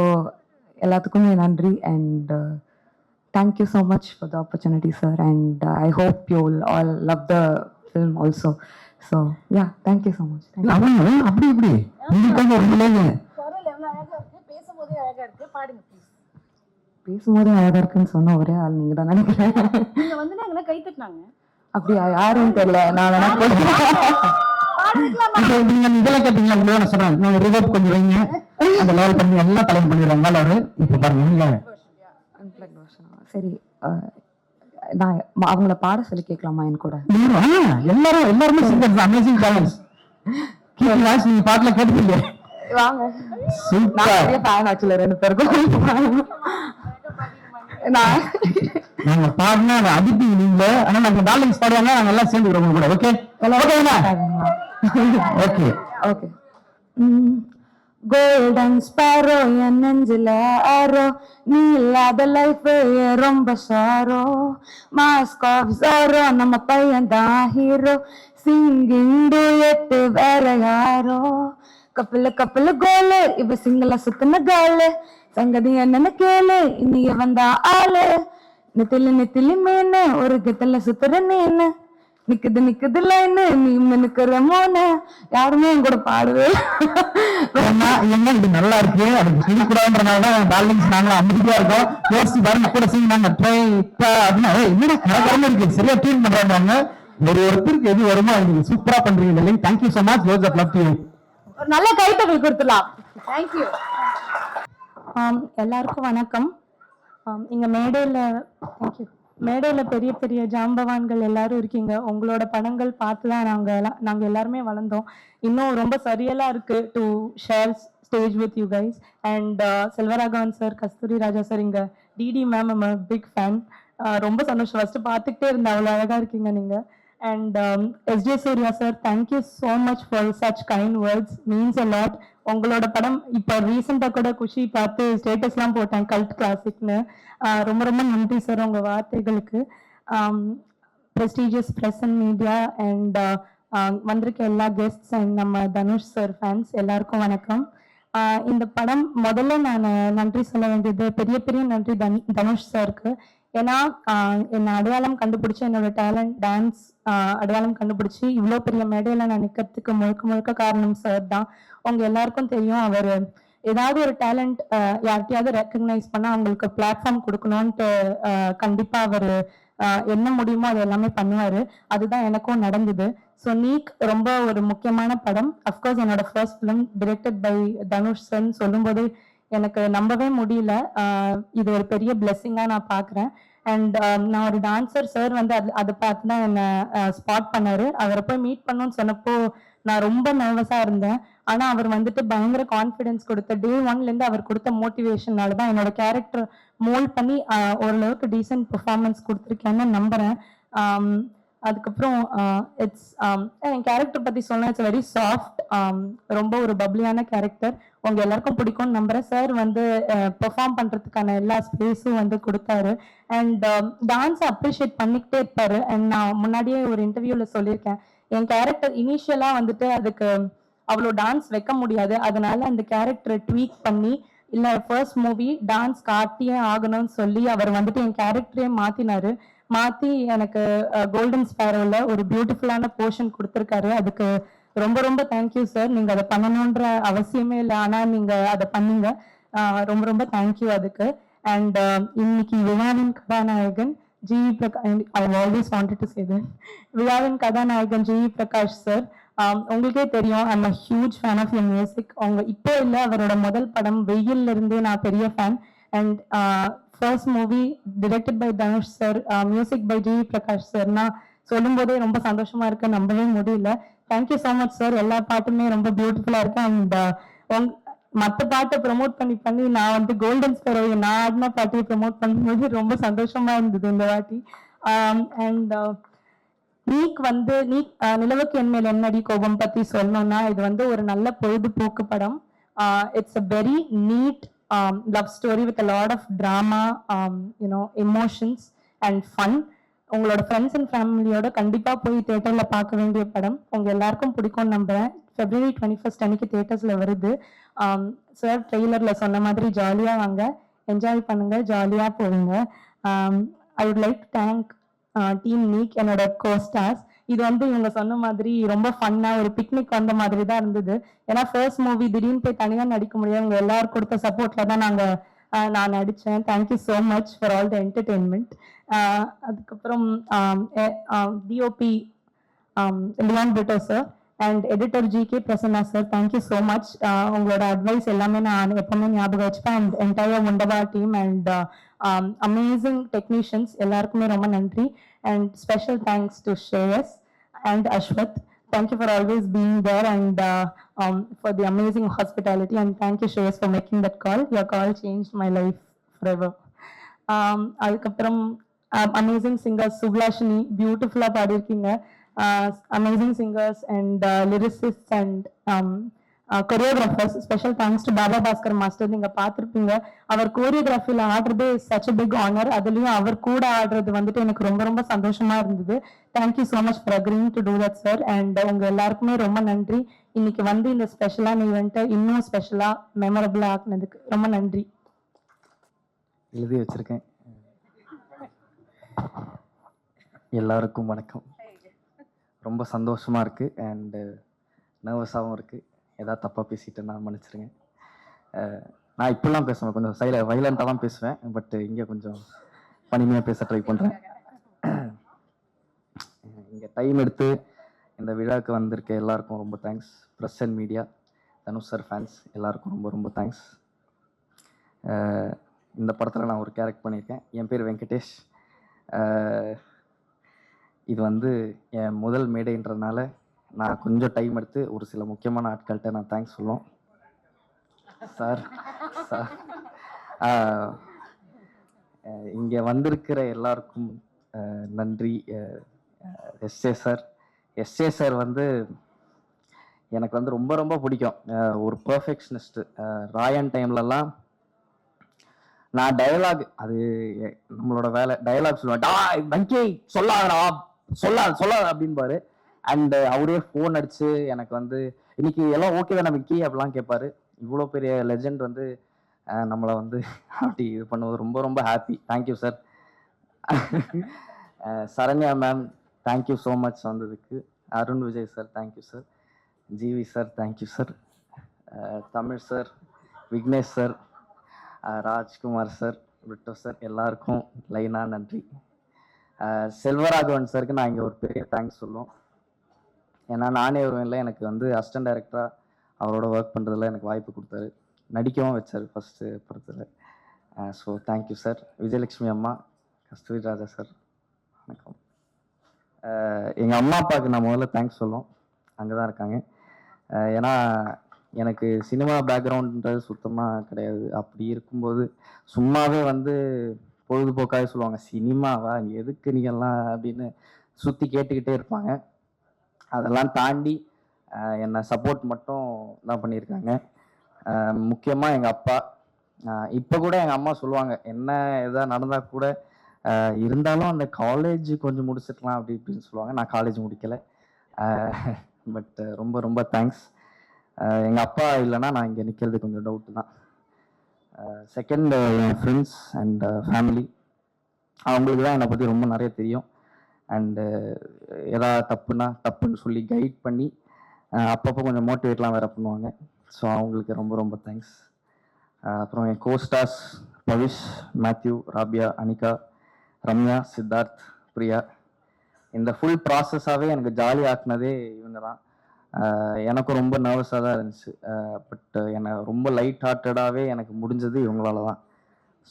எல்லாத்துக்குமே நன்றி. And thank you so much for the opportunity, sir, and I hope you will all love the film also. So yeah, thank you so much. Thank you. அப்படி இப்படி உங்களுக்காக ஒரு பிள்ளைங்க பேசும்போது அழகா இருக்குன்னு சொன்ன ஒரே ஆள் நீங்க தான் நினைக்கிறேன். அப்படியா? யாரும் தெரியல. நான் வேணா நீங்க இதெல்லாம் கேட்டீங்களா? உங்களுக்கு நான் சொல்றேன், நான் ரிவர்ப் கொஞ்சம் வைங்க, அந்த லெவல் பண்ணி எல்லாம் தலைமை பண்ணிடுறாங்க அவரு. இப்ப பாருங்க சரி, நான் அவங்கள பாட சொல்லி கேட்கலாமா என் கூட? எல்லாருமே சிங்கர்ஸ், அமேசிங் டேலண்ட்ஸ். நீங்க பாட்டுல கேட்டுப்பீங்க. வாங்க, சூப்பர் ஃபேன் ஆக்சுவலி ரெண்டு பேருக்கும். நாங்க பாடினா அடிப்பீங்க நீங்க, ஆனா நாங்க டார்லிங்ஸ் பாடுவாங்க, நாங்க எல்லாம் சேர்ந்துக்கிறோம் கூட. Okay okay okay. Golden sparrow என் நெஞ்சில ஆரோ, நீ இல்லாத லைஃப் ரொம்ப சாரோ, மாஸ்க் ஆஃப் சாரோ நம்ம பையன் தான் ஹீரோ, சிங்கிங் டூயட் வேற யாரோ, கப்பல கப்பல கோலு இப்ப சிங்கள சுத்தின காலு, சங்கதி என்னன்னு கேளு இன்னைக்கு வந்தா ஆளு, நெத்திலி நெத்திலி மீனு ஒரு கெத்தல சுத்துற நீனு, நிக்குது நிக்குது லைனு நீ மினுக்குற மோனு. யாருமே என் கூட பாடுவே என்ன இது நல்லா இருக்கு, அதுக்கு செய்யக்கூடாதுன்றனாலதான் டார்லிங்ஸ் நாங்களும் அமைதியா இருக்கோம். யோசிச்சு பாருங்க, கூட செய்ய நாங்க ட்ரை அப்படின்னா என்னடா கரகரமா இருக்கு, சரியா டியூன் பண்றாங்க. ஒருத்தருக்கு எது வருமோ அது சூப்பரா பண்றீங்க. Thank you so much. Lots of love to you. ஒரு நல்ல கைத்தட்டல் கொடுத்துடலாம். தேங்க்யூ. எல்லாருக்கும் வணக்கம். இங்க மேடையில பெரிய பெரிய ஜாம்பவான்கள் எல்லாரும் இருக்கீங்க. உங்களோட படங்கள் பார்த்து தான் நாங்க எல்லாருமே வளர்ந்தோம். இன்னும் ரொம்ப சரியலா இருக்கு to share stage with you guys. And Selvaraghavan sir, Kasthuri Raja sir, இங்க டிடி மேம் பிக் ஃபேன். ரொம்ப சந்தோஷம். ஃபர்ஸ்ட் பார்த்துக்கிட்டே இருந்தேன், அவ்வளோ அழகா இருக்கீங்க நீங்க. And SJ Surya sir, thank you so much for such kind words, means a lot. உங்களோட படம் இப்போ ரீசெண்டாக கூட குஷி பார்த்து ஸ்டேட்டஸ்லாம் போட்டேன், கல்ட் கிளாசிக்னு. ரொம்ப ரொம்ப நன்றி சார் உங்கள் வார்த்தைகளுக்கு. Prestigious press and media and வந்திருக்க எல்லா கெஸ்ட்ஸ் அண்ட் நம்ம தனுஷ் சார் ஃபேன்ஸ் எல்லாருக்கும் வணக்கம். இந்த படம் முதல்ல நான் நன்றி சொல்ல வேண்டியது பெரிய பெரிய நன்றி தனுஷ் சாருக்கு. ஏன்னா என்னை அடையாளம் கண்டுபிடிச்சி, என்னோட டேலண்ட் டான்ஸ் அடையாளம் கண்டுபிடிச்சி இவ்வளோ பெரிய மேடையில் நான் நிற்கிறதுக்கு முழுக்க முழுக்க காரணம் சார் தான். உங்க எல்லாருக்கும் தெரியும், அவர் ஏதாவது ஒரு டேலண்ட் யார்கிட்டயாவது ரெக்கக்னைஸ் பண்ணா அவங்களுக்கு பிளாட்ஃபார்ம் கொடுக்கணும்ட்டு கண்டிப்பா அவர் என்ன முடியுமோ அது எல்லாமே பண்ணுவாரு. அதுதான் எனக்கும் நடந்தது. ஸோ நீக் ரொம்ப ஒரு முக்கியமான படம். அஃப்கோர்ஸ் என்னோட first film directed by Dhanush sir சொல்லும்போது எனக்கு நம்பவே முடியல. இது ஒரு பெரிய பிளெஸ்ஸிங்கா நான் பாக்குறேன். அண்ட் நான் ஒரு டான்சர், சார் வந்து அதை பார்த்து தான் என்னை ஸ்பாட் பண்ணாரு. அவரை போய் மீட் பண்ணணும்னு சொன்னப்போ நான் ரொம்ப நர்வஸா இருந்தேன். ஆனா அவர் வந்துட்டு பயங்கர கான்ஃபிடென்ஸ் கொடுத்த டே ஒன்லேருந்து அவர் கொடுத்த மோட்டிவேஷனால தான் என்னோட கேரக்டர் மோல்ட் பண்ணி ஓரளவுக்கு டீசென்ட் பெர்ஃபார்மன்ஸ் கொடுத்துருக்கேன்னு நம்புறேன். அதுக்கப்புறம் என் கேரக்டர் பத்தி சொன்னா இட்ஸ் வெரி சாஃப்ட், ரொம்ப ஒரு பப்ளியான கேரக்டர். உங்க எல்லாருக்கும் பிடிக்கும்னு நம்புறேன். சார் வந்து பெர்ஃபார்ம் பண்றதுக்கான எல்லா ஸ்பேஸும் வந்து கொடுத்தாரு. அண்ட் டான்ஸ் அப்ரிஷியேட் பண்ணிக்கிட்டே இருப்பாரு. அண்ட் நான் முன்னாடியே ஒரு இன்டர்வியூல சொல்லியிருக்கேன், என் கேரக்டர் இனிஷியலா வந்துட்டு அதுக்கு அவ்வளோ டான்ஸ் வைக்க முடியாது, அதனால அந்த கேரக்டரை ட்வீக் பண்ணி இல்ல ஃபர்ஸ்ட் மூவி டான்ஸ் காட்டியே ஆகணும்னு சொல்லி அவர் வந்துட்டு என் கேரக்டரே மாத்தி எனக்கு கோல்டன் ஸ்பேரோல ஒரு பியூட்டிஃபுல்லான போர்ஷன் கொடுத்துருக்காரு. அதுக்கு ரொம்ப ரொம்ப தேங்க்யூ சார். நீங்க அதை பண்ணணுன்ற அவசியமே இல்லை, ஆனா நீங்க அதை பண்ணீங்க. ரொம்ப ரொம்ப தேங்க்யூ அதுக்கு. அண்ட் இன்னைக்கு விழாவின் கதாநாயகன் GV Prakash, I always wanted to say that, விழாவின் கதாநாயகன் ஜிவி பிரகாஷ் சார். உங்களுக்கே தெரியும், I'm a huge fan of your music. அவங்க இப்போ இல்லை, அவரோட முதல் படம் வெயில்ல இருந்தே நான் பெரிய fan. And first movie directed by Dhanush sir, music by GV Prakash சார்னா சொல்லும்போதே ரொம்ப சந்தோஷமா இருக்கு, நம்பவே முடியல. Thank you so much sir. எல்லா பாட்டுமே ரொம்ப பியூட்டிஃபுல்லா இருக்கு. அண்ட் மற்ற பாட்டை ப்ரமோட் பண்ணி பண்ணி நான் வந்து கோல்டன் ஸ்பெரோ நான் ஆடின பாட்டையை ப்ரமோட் பண்ணும்போது ரொம்ப சந்தோஷமா இருந்தது இந்த வாட்டி. அண்ட் நீக் வந்து நிலவுக்கு என் மேல் என்னடி கோபம் பத்தி சொல்லணும்னா, இது வந்து ஒரு நல்ல பொழுதுபோக்கு படம். It's a very neat love story with a lot of drama, emotions and fun. உங்களோட ஃப்ரெண்ட்ஸ் அண்ட் ஃபேமிலியோட கண்டிப்பா போய் தியேட்டர்ல பார்க்க வேண்டிய படம். உங்க எல்லாருக்கும் பிடிக்கும்னு நம்புறேன். February 21st அன்னைக்கு தியேட்டர்ஸ்ல வருது. சார் ட்ரெய்லர்ல சொன்ன மாதிரி ஜாலியா வாங்க, என்ஜாய் பண்ணுங்க, ஜாலியா போவீங்க. I would like to thank team NEEK, என்னோட கோஸ்டார்ஸ். இது வந்து இவங்க சொன்ன மாதிரி ரொம்ப ஃபன்னா ஒரு பிக்னிக் வந்த மாதிரி தான் இருந்தது. ஏன்னா ஃபர்ஸ்ட் மூவி திடீர்னு போய் தனியா நடிக்க முடியாது, உங்க எல்லாரும் கொடுத்த சப்போர்ட்ல தான் நான் நடிச்சேன். Thank you so much for all the entertainment. அதுக்கப்புறம் DOP Leon Britto sir and editor GK Prasanna sir, thank you so much. உங்களோட அட்வைஸ் எல்லாமே நான் எப்பவுமே ஞாபகம் வச்சுப்பேன். அண்ட் என்டையர் முண்டபா டீம் அண்ட் அமேசிங் டெக்னீஷியன்ஸ் எல்லாருக்குமே ரொம்ப நன்றி. And special thanks to Shreyas and Ashwath. Thank you for always being there and for the amazing hospitality, and thank you Shreyas for making that call. Your call changed my life forever. அதுக்கப்புறம் அமேசிங் சிங்கர்ஸ் சுப்லாஷினி பியூட்டிஃபுல்லாக பாடியிருக்கீங்க. Amazing singers and lyricist and choreographers. Special thanks to Baba Bhaskar master. நீங்க பார்த்துருப்பீங்க, அவர் கோரியோகிராஃபியில் ஆடுறது சச் அ பிக் ஆனர். அதுலயும் அவர் கூட ஆடுறது வந்துட்டு எனக்கு ரொம்ப ரொம்ப சந்தோஷமா இருந்தது. Thank you so much for அக்ரிங் to do that sir. And உங்க எல்லாருக்குமே ரொம்ப நன்றி. இன்னைக்கு வந்து இந்த ஸ்பெஷலான ஈவெண்ட்டை இன்னும் ஸ்பெஷலா மெமரபிளா ஆக்குனதுக்கு ரொம்ப நன்றி. எழுதி வச்சிருக்கேன். எல்லாருக்கும் வணக்கம். ரொம்ப சந்தோஷமா இருக்கு அண்டு நர்வஸாகவும் இருக்கு. ஏதாவது தப்பாக பேசிட்டேன்னா மன்னிச்சிருங்க. நான் இப்படிலாம் பேசுவேன், கொஞ்சம் வைலண்ட்டாக தான் பேசுவேன். பட் இங்கே கொஞ்சம் பணிமையாக பேச ட்ரை பண்ணுறேன். இங்கே டைம் எடுத்து இந்த விழாவுக்கு வந்திருக்க எல்லாருக்கும் ரொம்ப thanks. Press and media, Dhanush sir fans எல்லாருக்கும் ரொம்ப ரொம்ப தேங்க்ஸ். இந்த படத்தில் நான் ஒரு கேரக்டர் பண்ணியிருக்கேன். என் பேர் வெங்கடேஷ். இது வந்து என் முதல் மேடைன்றதுனால நான் கொஞ்சம் டைம் எடுத்து ஒரு சில முக்கியமான ஆட்கள்கிட்ட நான் தேங்க்ஸ் சொல்லுவோம். சார் இங்கே வந்திருக்கிற எல்லாருக்கும் நன்றி. எஸ்ஏ சார் வந்து எனக்கு வந்து ரொம்ப ரொம்ப பிடிக்கும். ஒரு பர்ஃபெக்ஷனிஸ்ட்டு. ராயன் டைம்லலாம் நான் டயலாக், அது நம்மளோட வேலை, டயலாக் சொல்லுவேன். வங்கி சொல்லாதடா, சொல்லாத அப்படின்பாரு. அண்ட் அவரே ஃபோன் அடிச்சு எனக்கு வந்து இன்னைக்கு எல்லாம் ஓகே தானே விக்கி அப்படிலாம் கேட்பாரு. இவ்வளோ பெரிய லெஜெண்ட் வந்து நம்மளை வந்து அப்படி இது பண்ணுவது ரொம்ப ரொம்ப happy. Thank you sir. Saranya ma'am thank you so much வந்ததுக்கு. Arun Vijay sir thank you sir. GV sir thank you sir. Tamil sir, Vignesh sir, Rajkumar sir, விட்டோ சார், எல்லாருக்கும் லைனாக நன்றி. செல்வராகவன் சாருக்கு நான் இங்கே ஒரு பெரிய தேங்க்ஸ் சொல்லுவோம். ஏன்னா நானே வருவேன்ல, எனக்கு வந்து அசிஸ்டன்ட் டைரக்டராக அவரோட ஒர்க் பண்ணுறதுல எனக்கு வாய்ப்பு கொடுத்தாரு, நடிக்கவும் வச்சார் ஃபஸ்ட்டு படத்தில். So thank you sir. விஜயலட்சுமி அம்மா, கஸ்தூரி ராஜா சார் வணக்கம். எங்கள் அம்மா அப்பாவுக்கு நான் முதல்ல தேங்க்ஸ் சொல்லுவோம், அங்கே தான் இருக்காங்க. ஏன்னா எனக்கு சினிமா பேக்ரவுண்டுன்றது சுத்தமாக கிடையாது. அப்படி இருக்கும்போது சும்மாவே வந்து பொழுதுபோக்காக சொல்லுவாங்க, சினிமாவா எதுக்கு நீங்கள்லாம் அப்படின்னு சுற்றி கேட்டுக்கிட்டே இருப்பாங்க. அதெல்லாம் தாண்டி என்னை சப்போர்ட் மட்டும் தான் பண்ணியிருக்காங்க. முக்கியமாக எங்கள் அப்பா. இப்போ கூட எங்கள் அம்மா சொல்லுவாங்க, என்ன எதாவது நடந்தால் கூட இருந்தாலும் அந்த காலேஜ் கொஞ்சம் முடிச்சிருக்கலாம் அப்படி இப்படின்னு சொல்லுவாங்க. நான் காலேஜ் முடிக்கலை. பட் ரொம்ப ரொம்ப தேங்க்ஸ். எங்கள் அப்பா இல்லைன்னா நான் இங்கே நிற்கிறது கொஞ்சம் டவுட்டு தான். Second N friends and family, அவங்களுக்கு தான் என்னை பற்றி ரொம்ப நிறைய தெரியும். அண்டு எதாவது தப்புன்னு சொல்லி கைட் பண்ணி அப்பப்போ கொஞ்சம் மோட்டிவேட்லாம் வேறு பண்ணுவாங்க. ஸோ அவங்களுக்கு ரொம்ப ரொம்ப தேங்க்ஸ். அப்புறம் என் கோஸ்டார்ஸ் பவிஷ், மேத்யூ, ராபியா, அனிகா, ரம்யா, சித்தார்த், பிரியா. இந்த ஃபுல் ப்ராசஸாகவே எனக்கு ஜாலி ஆக்குனதே இவங்க தான். எனக்கும் ரொம்ப நர்வஸாக தான் இருந்துச்சு. பட் என்னை ரொம்ப லைட் ஹார்ட்டடாகவே எனக்கு முடிஞ்சது இவங்களால தான்.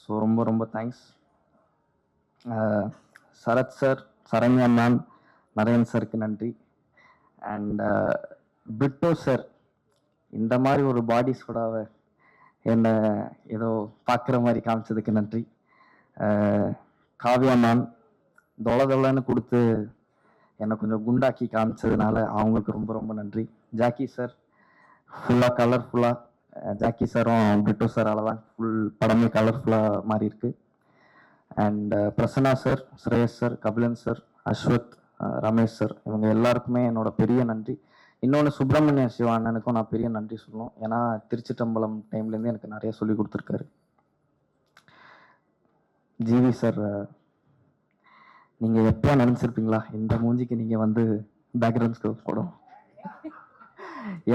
ஸோ ரொம்ப ரொம்ப thanks. Sarath sir, Saranya ma'am, Naren சாருக்கு நன்றி. அண்ட் பிரிட்டோ சார், இந்த மாதிரி ஒரு பாடிஸ் கூட என்னை ஏதோ பார்க்குற மாதிரி காமிச்சதுக்கு நன்றி. காவ்யா மேம் தொலைன்னு கொடுத்து என்னை கொஞ்சம் குண்டாக்கி காமிச்சதுனால அவங்களுக்கு ரொம்ப ரொம்ப நன்றி. ஜாக்கி சார் ஃபுல்லாக கலர்ஃபுல்லாக, ஜாக்கி சாரும் பிரிட்டோ சாரால் தான் ஃபுல் படமே கலர்ஃபுல்லாக மாறி இருக்கு. And Prasanna sir, Suresh sir, Kabilan sir, Aswath, Ramesh sir, இவங்க எல்லாருக்குமே என்னோட பெரிய நன்றி. இன்னொன்று சுப்பிரமணிய சிவா அண்ணனுக்கும் நான் பெரிய நன்றி சொல்லணும். ஏன்னா திருச்சிட்டம்பலம் டைம்லேருந்து எனக்கு நிறைய சொல்லி கொடுத்துருக்காரு. ஜிவி சார், நீங்கள் எப்போ நினச்சிருப்பீங்களா இந்த மூஞ்சிக்கு நீங்கள் வந்து பேக்ரவுண்ட் ஸ்கோர் போடும்?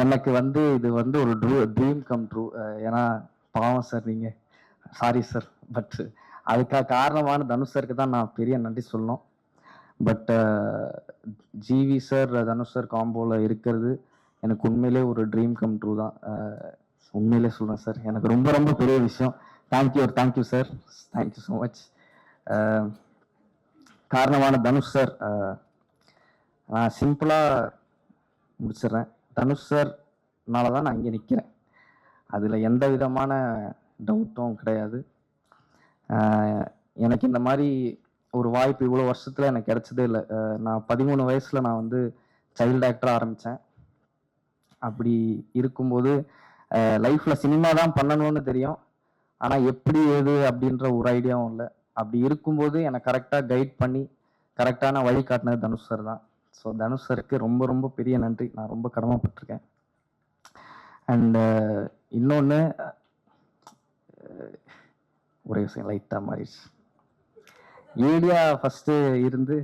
எனக்கு வந்து இது வந்து ஒரு ட்ரீம் கம் ட்ரூ. ஏன்னா பாவம் சார் நீங்கள், சாரி சார், பட் அதுக்காக காரணமான தனுஷ் சாருக்கு தான் நான் பெரிய நன்றி சொல்லணும். But GV sir Dhanush sir காம்போவில் இருக்கிறது எனக்கு உண்மையிலே ஒரு ட்ரீம் கம் ட்ரூ தான். உண்மையிலே சொல்கிறேன் சார், எனக்கு ரொம்ப ரொம்ப பெரிய விஷயம். Thank you sir, thank you so much. காரணமான தனுஷ் சார், நான் சிம்பிளாக முடிச்சிடுறேன். தனுஷ் சார்னால தான் நான் இங்கே நிற்கிறேன், அதில் எந்த விதமான டவுட்டும் கிடையாது. எனக்கு இந்த மாதிரி ஒரு வாய்ப்பு இவ்வளோ வருஷத்தில் எனக்கு கிடைச்சதே இல்லை. நான் 13 வயசில் நான் வந்து சைல்டு ஆக்டராக ஆரம்பித்தேன். அப்படி இருக்கும்போது லைஃப்பில் சினிமா தான் பண்ணணும்னு தெரியும், ஆனால் எப்படி ஏது அப்படின்ற ஒரு ஐடியாவும் இல்லை. அப்படி இருக்கும்போது என்னை கரெக்டாக கைட் பண்ணி கரெக்டான வழி காட்டினது தனுஷ் சார் தான். ஸோ தனுஷ் சாருக்கு ரொம்ப ரொம்ப பெரிய நன்றி, நான் ரொம்ப கடமைப்பட்டிருக்கேன். அண்டு இன்னொன்று, ஒரே விஷயம் லைட்டாக மாறிடுச்சு. ஏடியா ஃபஸ்ட்டு இருந்து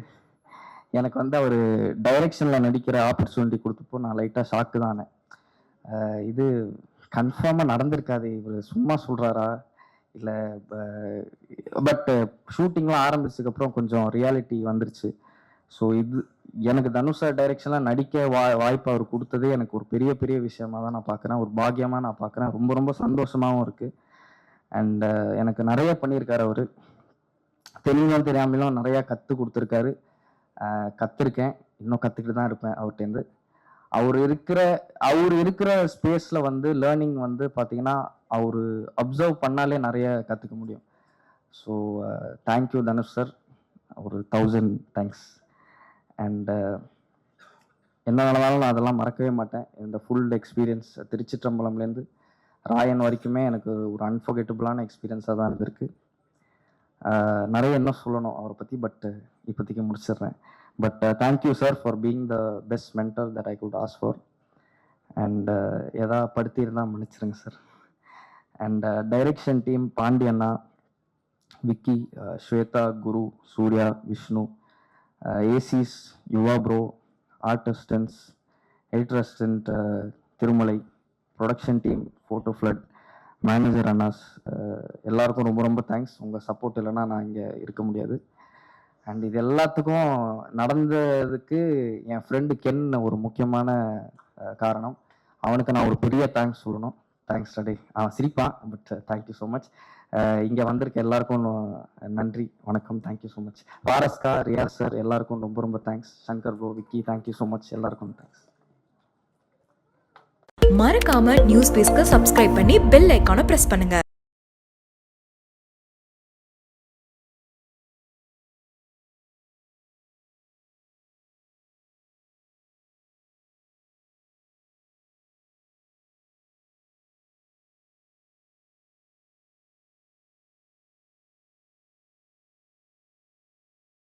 எனக்கு வந்து அவர் டைரெக்ஷனில் நடிக்கிற ஆப்பர்ச்சுனிட்டி கொடுத்தப்போ நான் லைட்டாக ஷாக்கு தானே. இது கன்ஃபார்மாக நடந்திருக்காது, இவர் சும்மா சொல்கிறாரா இல்லை? பட் ஷூட்டிங்லாம் ஆரம்பிச்சதுக்கப்புறம் கொஞ்சம் ரியாலிட்டி வந்துருச்சு. ஸோ இது எனக்கு தனுஷ் சார் டைரெக்ஷனில் நடிக்க வாய்ப்பு அவர் கொடுத்ததே எனக்கு ஒரு பெரிய பெரிய விஷயமாக தான் நான் பார்க்குறேன், ஒரு பாக்கியமாக நான் பார்க்குறேன். ரொம்ப ரொம்ப சந்தோஷமாகவும் இருக்குது. அண்ட் எனக்கு நிறைய பண்ணியிருக்காரு அவர், தெளிவும் தெரியாமலும் நிறையா கற்றுக் கொடுத்துருக்காரு. கற்றுருக்கேன், இன்னும் கற்றுக்கிட்டு தான் இருப்பேன் அவர்கிட்டேருந்து. அவர் இருக்கிற ஸ்பேஸில் வந்து லேர்னிங் வந்து பார்த்தீங்கன்னா அவர் அப்சர்வ் பண்ணாலே நிறைய கற்றுக்க முடியும். ஸோ தேங்க்யூ தனுஷ் சார், ஒரு 1000 தேங்க்ஸ். அண்ட் என்ன நடந்தாலும் நான் அதெல்லாம் மறக்கவே மாட்டேன். இந்த ஃபுல் எக்ஸ்பீரியன்ஸ் திருச்சிற்றம்பலம்லேருந்து ராயன் வரைக்குமே எனக்கு ஒரு அன்ஃபர்கெட்டபுளான எக்ஸ்பீரியன்ஸாக தான் இருந்திருக்கு. நிறைய என்ன சொல்லணும் அவரை பற்றி, பட் இப்போதைக்கு முடிச்சிடுறேன். But thank you sir for being the best mentor that I could ask for. And எதாவது படுத்தியிருந்தால் மன்னிச்சிருங்க சார். அண்ட் டைரெக்ஷன் டீம் பாண்டியண்ணா, Vicky, Swetha, Guru, Surya, Vishnu, ACs, Yuva bro, art assistants, editor assistant Thirumalai, production team, photo ஃப்ளட், மேனேஜர் அண்ணாஸ், எல்லாருக்கும் ரொம்ப ரொம்ப தேங்க்ஸ். உங்கள் சப்போர்ட் இல்லைன்னா நான் இங்கே இருக்க முடியாது. அண்ட் இது எல்லாத்துக்கும் நடந்ததுக்கு என் ஃப்ரெண்டு கென் ஒரு முக்கியமான காரணம். அவனுக்கு நான் ஒரு பெரிய தேங்க்ஸ் சொல்லணும். தேங்க்ஸ் டே. அவன் சிரிப்பான், பட் தேங்க்யூ ஸோ மச். இங்கே வந்திருக்க எல்லாருக்கும் நன்றி, வணக்கம், தேங்க்யூ ஸோ மச். வாரஸ்கா, ரியாஸ் சார், எல்லாருக்கும் ரொம்ப ரொம்ப thanks. Shankar bro, Vicky, thank you so much, எல்லாருக்கும் தேங்க்ஸ். மறக்காம நியூஸ் பேஸ்க்கு சப்ஸ்கிரைப் பண்ணி பெல் ஐகானை பிரஸ் பண்ணுங்க.